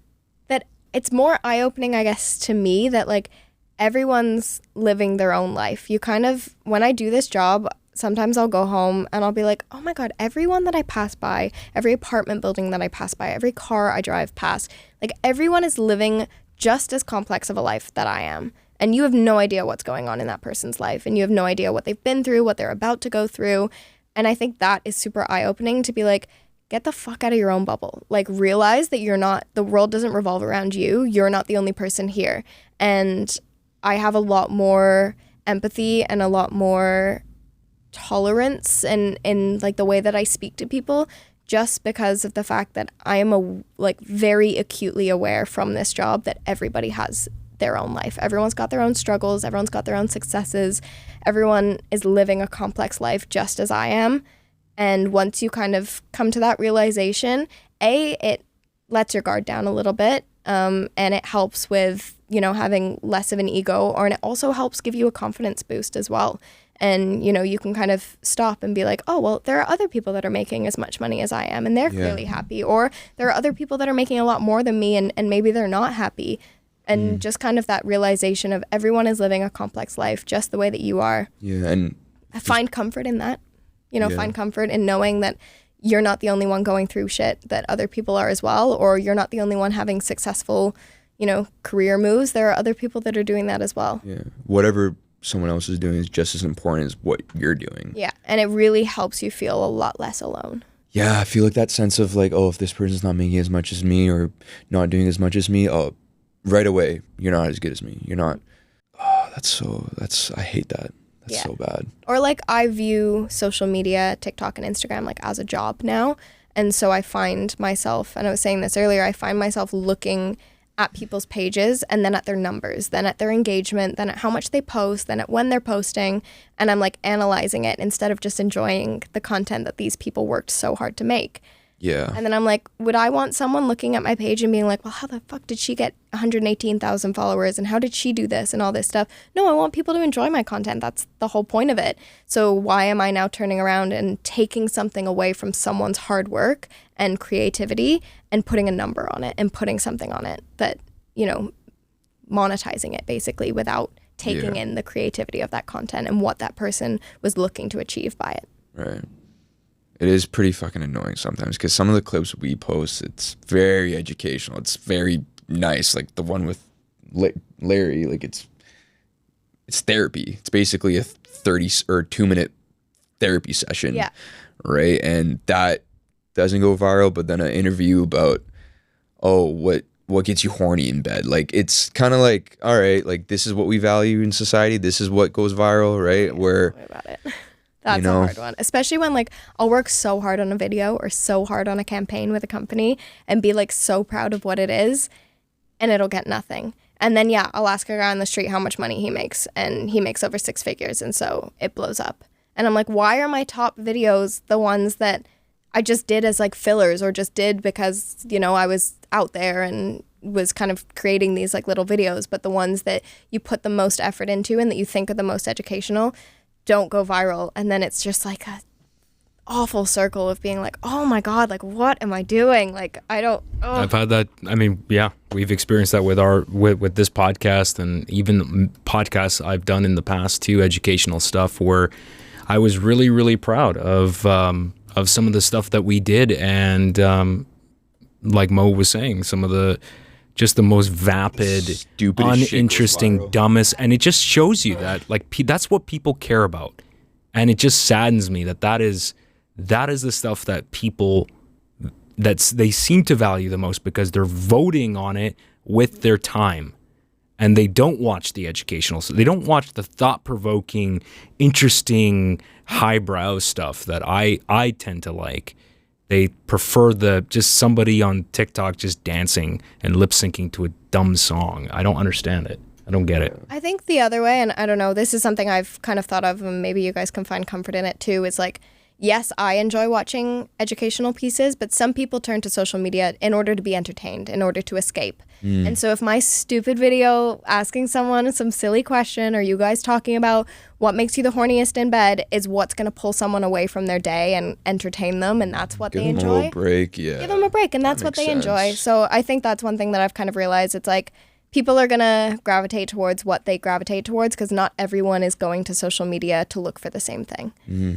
that it's more eye-opening, I guess, to me that, like, everyone's living their own life. You kind of, when I do this job, sometimes I'll go home and I'll be like, oh my God, everyone that I pass by, every apartment building that I pass by, every car I drive past, like, everyone is living just as complex of a life that I am. And you have no idea what's going on in that person's life. And you have no idea what they've been through, what they're about to go through. And I think that is super eye-opening to be like, get the fuck out of your own bubble. Like, realize that the world doesn't revolve around you. You're not the only person here. And I have a lot more empathy and a lot more tolerance in like the way that I speak to people, just because of the fact that I am very acutely aware from this job that everybody has their own life. Everyone's got their own struggles. Everyone's got their own successes. Everyone is living a complex life just as I am. And once you kind of come to that realization, it lets your guard down a little bit, and it helps with, having less of an ego, and it also helps give you a confidence boost as well. And, you can kind of stop and be like, oh, well, there are other people that are making as much money as I am, and they're clearly happy. Or there are other people that are making a lot more than me, and maybe they're not happy. And just kind of that realization of everyone is living a complex life just the way that you are. Yeah, and... find comfort in that. Find comfort in knowing that you're not the only one going through shit, that other people are as well, or you're not the only one having successful, career moves. There are other people that are doing that as well. Yeah. Whatever someone else is doing is just as important as what you're doing. Yeah. And it really helps you feel a lot less alone. Yeah. I feel like that sense of like, oh, if this person's not making as much as me or not doing as much as me, oh, right away, you're not as good as me. You're not. Oh, I hate that. That's so bad. Or like, I view social media, TikTok and Instagram, like as a job now. And so I find myself, and I was saying this earlier, I find myself looking at people's pages and then at their numbers, then at their engagement, then at how much they post, then at when they're posting. And I'm like analyzing it instead of just enjoying the content that these people worked so hard to make. Yeah. And then I'm like, would I want someone looking at my page and being like, well, how the fuck did she get 118,000 followers and how did she do this and all this stuff? No, I want people to enjoy my content. That's the whole point of it. So why am I now turning around and taking something away from someone's hard work and creativity and putting a number on it and putting something on it that, monetizing it basically without taking in the creativity of that content and what that person was looking to achieve by it. Right. It is pretty fucking annoying sometimes because some of the clips we post, it's very educational. It's very nice. Like the one with Larry, like it's therapy. It's basically a 30 or 2-minute therapy session. Yeah. Right. And that doesn't go viral, but then an interview about, what gets you horny in bed? Like, it's kind of like, all right, like this is what we value in society. This is what goes viral, right? Where, don't worry about it. That's a hard one, especially when like I'll work so hard on a video or so hard on a campaign with a company and be like so proud of what it is and it'll get nothing. And then, I'll ask a guy on the street how much money he makes and he makes over 6 figures. And so it blows up. And I'm like, why are my top videos the ones that I just did as like fillers or just did because, I was out there and was kind of creating these like little videos, but the ones that you put the most effort into and that you think are the most educational don't go viral. And then it's just like a awful circle of being like, oh my God, like what am I doing? Like I've had that. I mean, we've experienced that with with this podcast and even podcasts I've done in the past too, educational stuff where I was really, really proud of some of the stuff that we did. And like Mo was saying, some of the most vapid, stupid, uninteresting, dumbest, and it just shows you that like that's what people care about, and it just saddens me that is the stuff that people they seem to value the most because they're voting on it with their time and they don't watch the educational, so they don't watch the thought-provoking, interesting, highbrow stuff that I tend to like. They prefer just somebody on TikTok just dancing and lip syncing to a dumb song. I don't understand it. I don't get it. I think the other way, and I don't know, this is something I've kind of thought of, and maybe you guys can find comfort in it too, is like, yes, I enjoy watching educational pieces, but some people turn to social media in order to be entertained, in order to escape. And so if my stupid video asking someone some silly question, or you guys talking about what makes you the horniest in bed, is what's going to pull someone away from their day and entertain them, and that's what they enjoy. Give them a little break, yeah. Give them a break, and that's what they enjoy. So I think that's one thing that I've kind of realized. It's like, people are going to gravitate towards what they gravitate towards, because not everyone is going to social media to look for the same thing.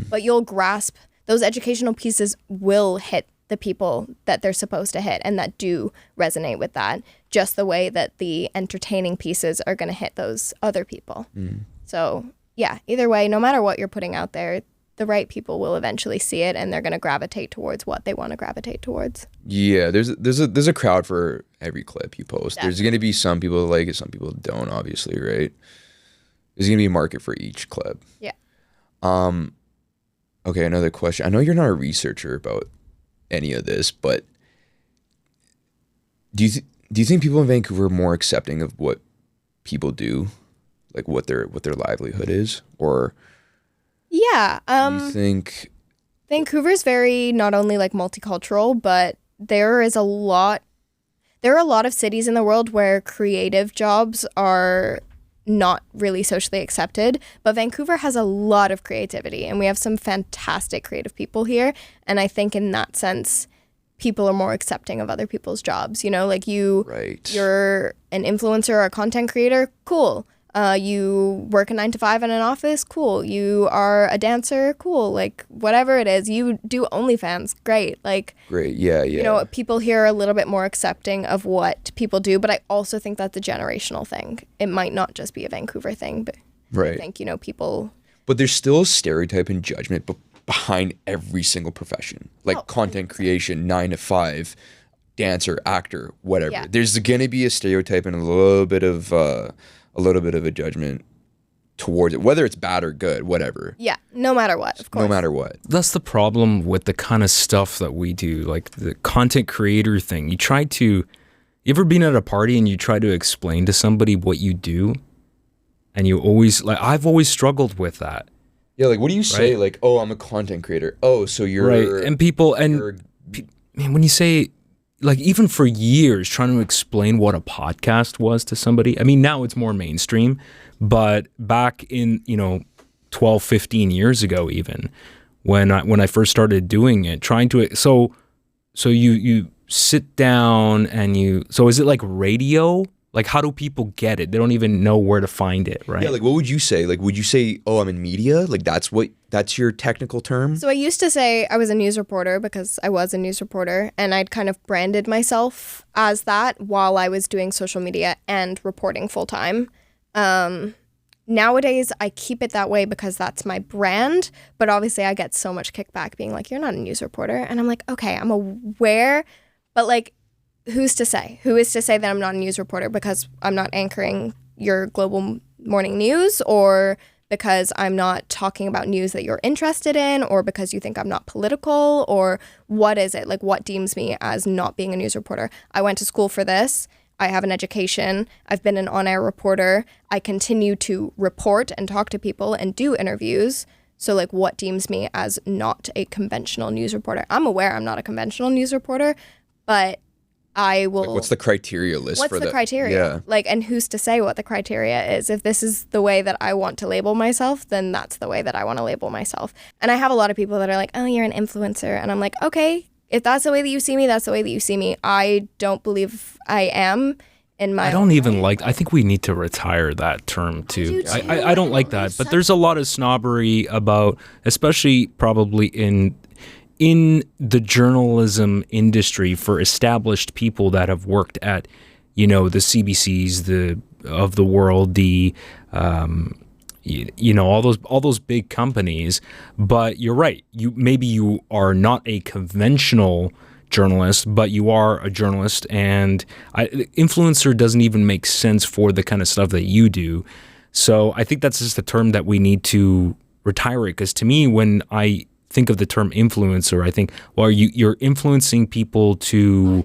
But you'll grasp, those educational pieces will hit the people that they're supposed to hit and that do resonate with that, just the way that the entertaining pieces are going to hit those other people. So yeah, either way, no matter what you're putting out there, the right people will eventually see it, and they're going to gravitate towards what they want to gravitate towards. Yeah, there's a crowd for every clip you post. Definitely. There's going to be some people that like it, some people don't, obviously, right? There's going to be a market for each clip. Yeah. Okay, another question. I know you're not a researcher about any of this, but do you think people in Vancouver are more accepting of what people do, like what their livelihood is, or Yeah. do you think? Vancouver's very not only like multicultural, but there are a lot of cities in the world where creative jobs are not really socially accepted, but Vancouver has a lot of creativity, and we have some fantastic creative people here. And I think in that sense, people are more accepting of other people's jobs. You know, like Right. you're an influencer or a content creator, cool. You work a 9 to 5 in an office, cool. You are a dancer, cool. Like whatever it is, you do OnlyFans, great. Like, Great, yeah. you know, people here are a little bit more accepting of what people do, but I also think that's a generational thing. It might not just be a Vancouver thing, but Right. I think, you know, people. But there's still a stereotype and judgment behind every single profession, like content creation, 9 to 5, dancer, actor, whatever. Yeah. There's gonna be a stereotype and a little bit of a judgment towards it, whether it's bad or good, whatever. Yeah, no matter what, of course. No matter what. That's the problem with the kind of stuff that we do, like the content creator thing. You ever been at a party and you try to explain to somebody what you do? And you always, like, I've always struggled with that. Yeah, like what do you say? Right. Like, oh, I'm a content creator. Oh, so you're Right. And people, man, when you say, like, even for years trying to explain what a podcast was to somebody, I mean, now it's more mainstream, but back in, 12, 15 years ago, even when I first started doing it, trying to, so you sit down and so is it like radio? Like, how do people get it? They don't even know where to find it, right? Yeah, like what would you say? Like, would you say, oh, I'm in media? Like that's your technical term? So I used to say I was a news reporter because I was a news reporter, and I'd kind of branded myself as that while I was doing social media and reporting full time. Nowadays, I keep it that way because that's my brand, but obviously I get so much kickback being like, you're not a news reporter. And I'm like, okay, I'm aware, but like, who's to say? Who is to say that I'm not a news reporter because I'm not anchoring your global morning news, or because I'm not talking about news that you're interested in, or because you think I'm not political, or what is it? Like, what deems me as not being a news reporter? I went to school for this. I have an education. I've been an on-air reporter. I continue to report and talk to people and do interviews. So, like, what deems me as not a conventional news reporter? I'm aware I'm not a conventional news reporter, but I will. Like, what's the criteria list for that? What's the criteria? Yeah. Like, and who's to say what the criteria is? If this is the way that I want to label myself, then that's the way that I want to label myself. And I have a lot of people that are like, oh, you're an influencer. And I'm like, okay, if that's the way that you see me, that's the way that you see me. I don't believe I am in my I don't even like, I think we need to retire that term too. I don't like that, but there's a lot of snobbery about, especially probably in the journalism industry for established people that have worked at, the CBCs of the world, all those big companies. But you're right. You are not a conventional journalist, but you are a journalist, and influencer doesn't even make sense for the kind of stuff that you do. So I think that's just a term that we need to retire it, because to me, when I think of the term influencer, I think, well, you're influencing people to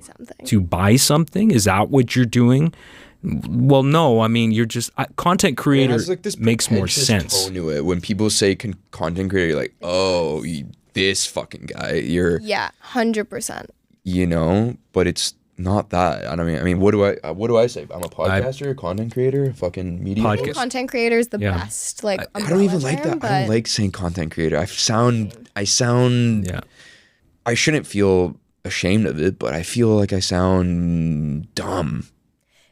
buy something. Is that what you're doing? Well, no. I mean, you're just content creator. Like this makes more sense. Tone to it. When people say content creator, you're like, oh, this fucking guy. You're 100%. You know, but it's not that. I mean, what do I say? I'm a podcaster, content creator, fucking media host. Content creator is the best. Like, I don't even like that. I don't like saying content creator. I sound. Yeah. I shouldn't feel ashamed of it, but I feel like I sound dumb.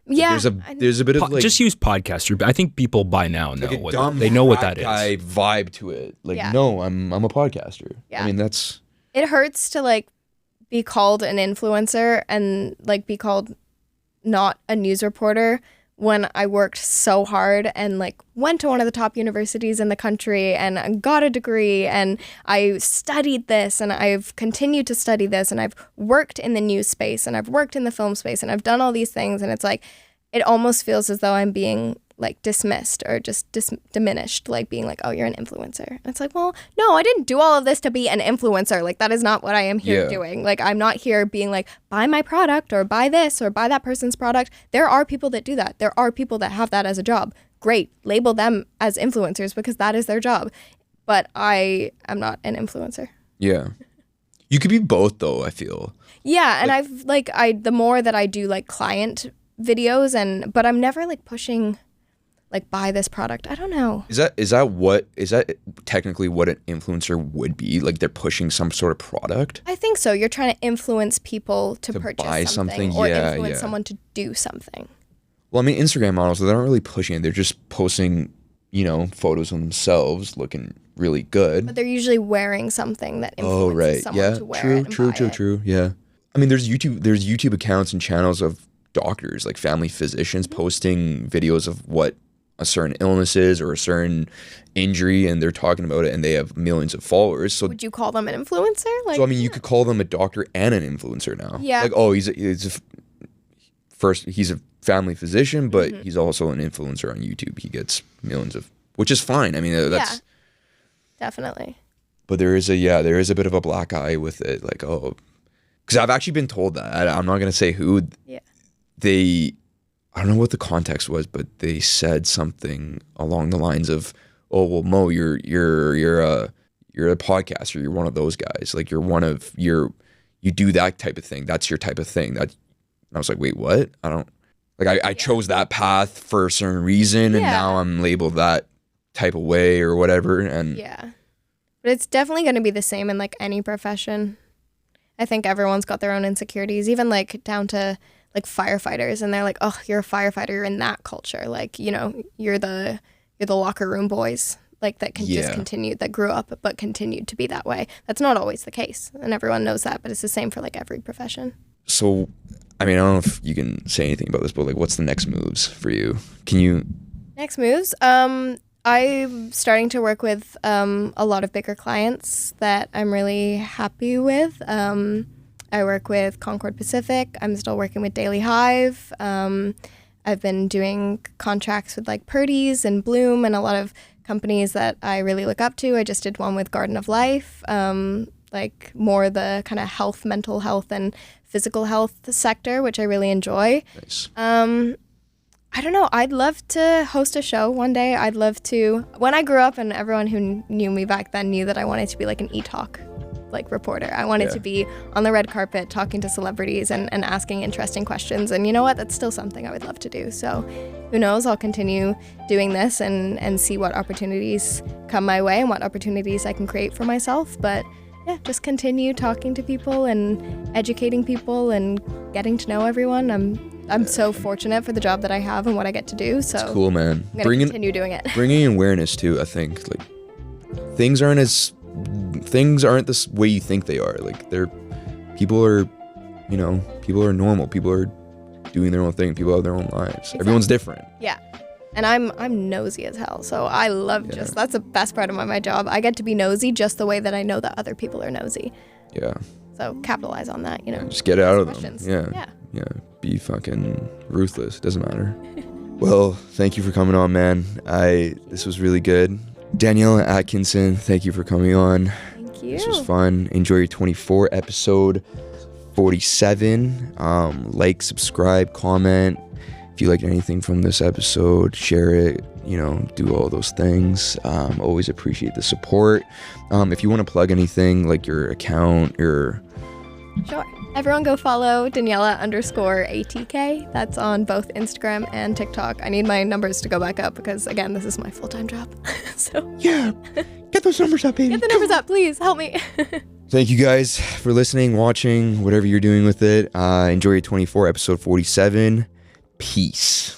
Yeah, there's a bit of like, just use podcaster. I think people by now know like what they know what that guy is. Vibe to it. Like, no, I'm a podcaster. Yeah. I mean, that's. It hurts to like be called an influencer and like be called not a news reporter when I worked so hard and like went to one of the top universities in the country and got a degree and I studied this and I've continued to study this and I've worked in the news space and I've worked in the film space and I've done all these things, and it's like it almost feels as though I'm being like dismissed or just diminished, like being like, oh, you're an influencer. And it's like, well, no, I didn't do all of this to be an influencer. Like, that is not what I am here doing. Like, I'm not here being like, buy my product or buy this or buy that person's product. There are people that do that. There are people that have that as a job. Great. Label them as influencers because that is their job. But I am not an influencer. Yeah. You could be both though, I feel. Yeah. And the more that I do like client videos but I'm never like pushing like buy this product. I don't know. Is that technically what an influencer would be? Like they're pushing some sort of product? I think so. You're trying to influence people to purchase buy something or influence someone to do something. Well, I mean, Instagram models, they're not really pushing it. They're just posting, photos of themselves looking really good. But they're usually wearing something that influences someone to wear it and buy it. True. Yeah. I mean, there's YouTube accounts and channels of doctors, like family physicians, posting videos of what a certain illness is or a certain injury, and they're talking about it, and they have millions of followers. So would you call them an influencer? Like, so I mean, you could call them a doctor and an influencer now. Yeah. Like, oh, he's a family physician, but he's also an influencer on YouTube. He gets millions of, which is fine. I mean, that's definitely. But there is a bit of a black eye with it, like, oh, because I've actually been told that. I'm not gonna say who. Yeah. I don't know what the context was, but they said something along the lines of, "Oh, well, Mo, you're a podcaster. You're one of those guys. Like you do that type of thing. That's your type of thing." And I was like, "Wait, what? I don't like. I chose that path for a certain reason, and now I'm labeled that type of way or whatever." And but it's definitely going to be the same in like any profession. I think everyone's got their own insecurities, even like down to like firefighters, and they're like, oh, you're a firefighter, you're in that culture, like, you're the locker room boys, like that can just continue, that grew up but continued to be that way. That's not always the case, and everyone knows that, but it's the same for like every profession. So I mean, I don't know if you can say anything about this, but like, what's the next moves for you? Next moves? I'm starting to work with a lot of bigger clients that I'm really happy with. I work with Concord Pacific. I'm still working with Daily Hive. I've been doing contracts with like Purdy's and Bloom and a lot of companies that I really look up to. I just did one with Garden of Life, like more the kind of health, mental health and physical health sector, which I really enjoy. Nice. I don't know. I'd love to host a show one day. I'd love to. When I grew up, and everyone who knew me back then knew that I wanted to be like an e-talk like reporter. I wanted to be on the red carpet talking to celebrities and asking interesting questions. And you know what? That's still something I would love to do. So who knows? I'll continue doing this and see what opportunities come my way and what opportunities I can create for myself. But yeah, just continue talking to people and educating people and getting to know everyone. I'm so fortunate for the job that I have and what I get to do. So it's cool, man. I'm gonna continue doing it. Bringing awareness too. I think like things aren't this way you think they are. Like people are normal. People are doing their own thing. People have their own lives. Exactly. Everyone's different. Yeah. And I'm nosy as hell. So I love that's the best part of my job. I get to be nosy just the way that I know that other people are nosy. Yeah. So capitalize on that, Just get out of them. questions. Yeah. Be fucking ruthless. It doesn't matter. Well, thank you for coming on, man. This was really good. Daniella Atkinson, thank you for coming on. Thank you. This was fun. Enjoy your 24 episode 47. Like, subscribe, comment. If you liked anything from this episode, share it, do all those things. Always appreciate the support. If you want to plug anything, like your account, Sure. Everyone go follow Daniella_ATK. That's on both Instagram and TikTok. I need my numbers to go back up because, again, this is my full-time job. So yeah, get those numbers up, baby. Get the numbers up, please. Help me. Thank you guys for listening, watching, whatever you're doing with it. Enjoy your 24 episode 47. Peace.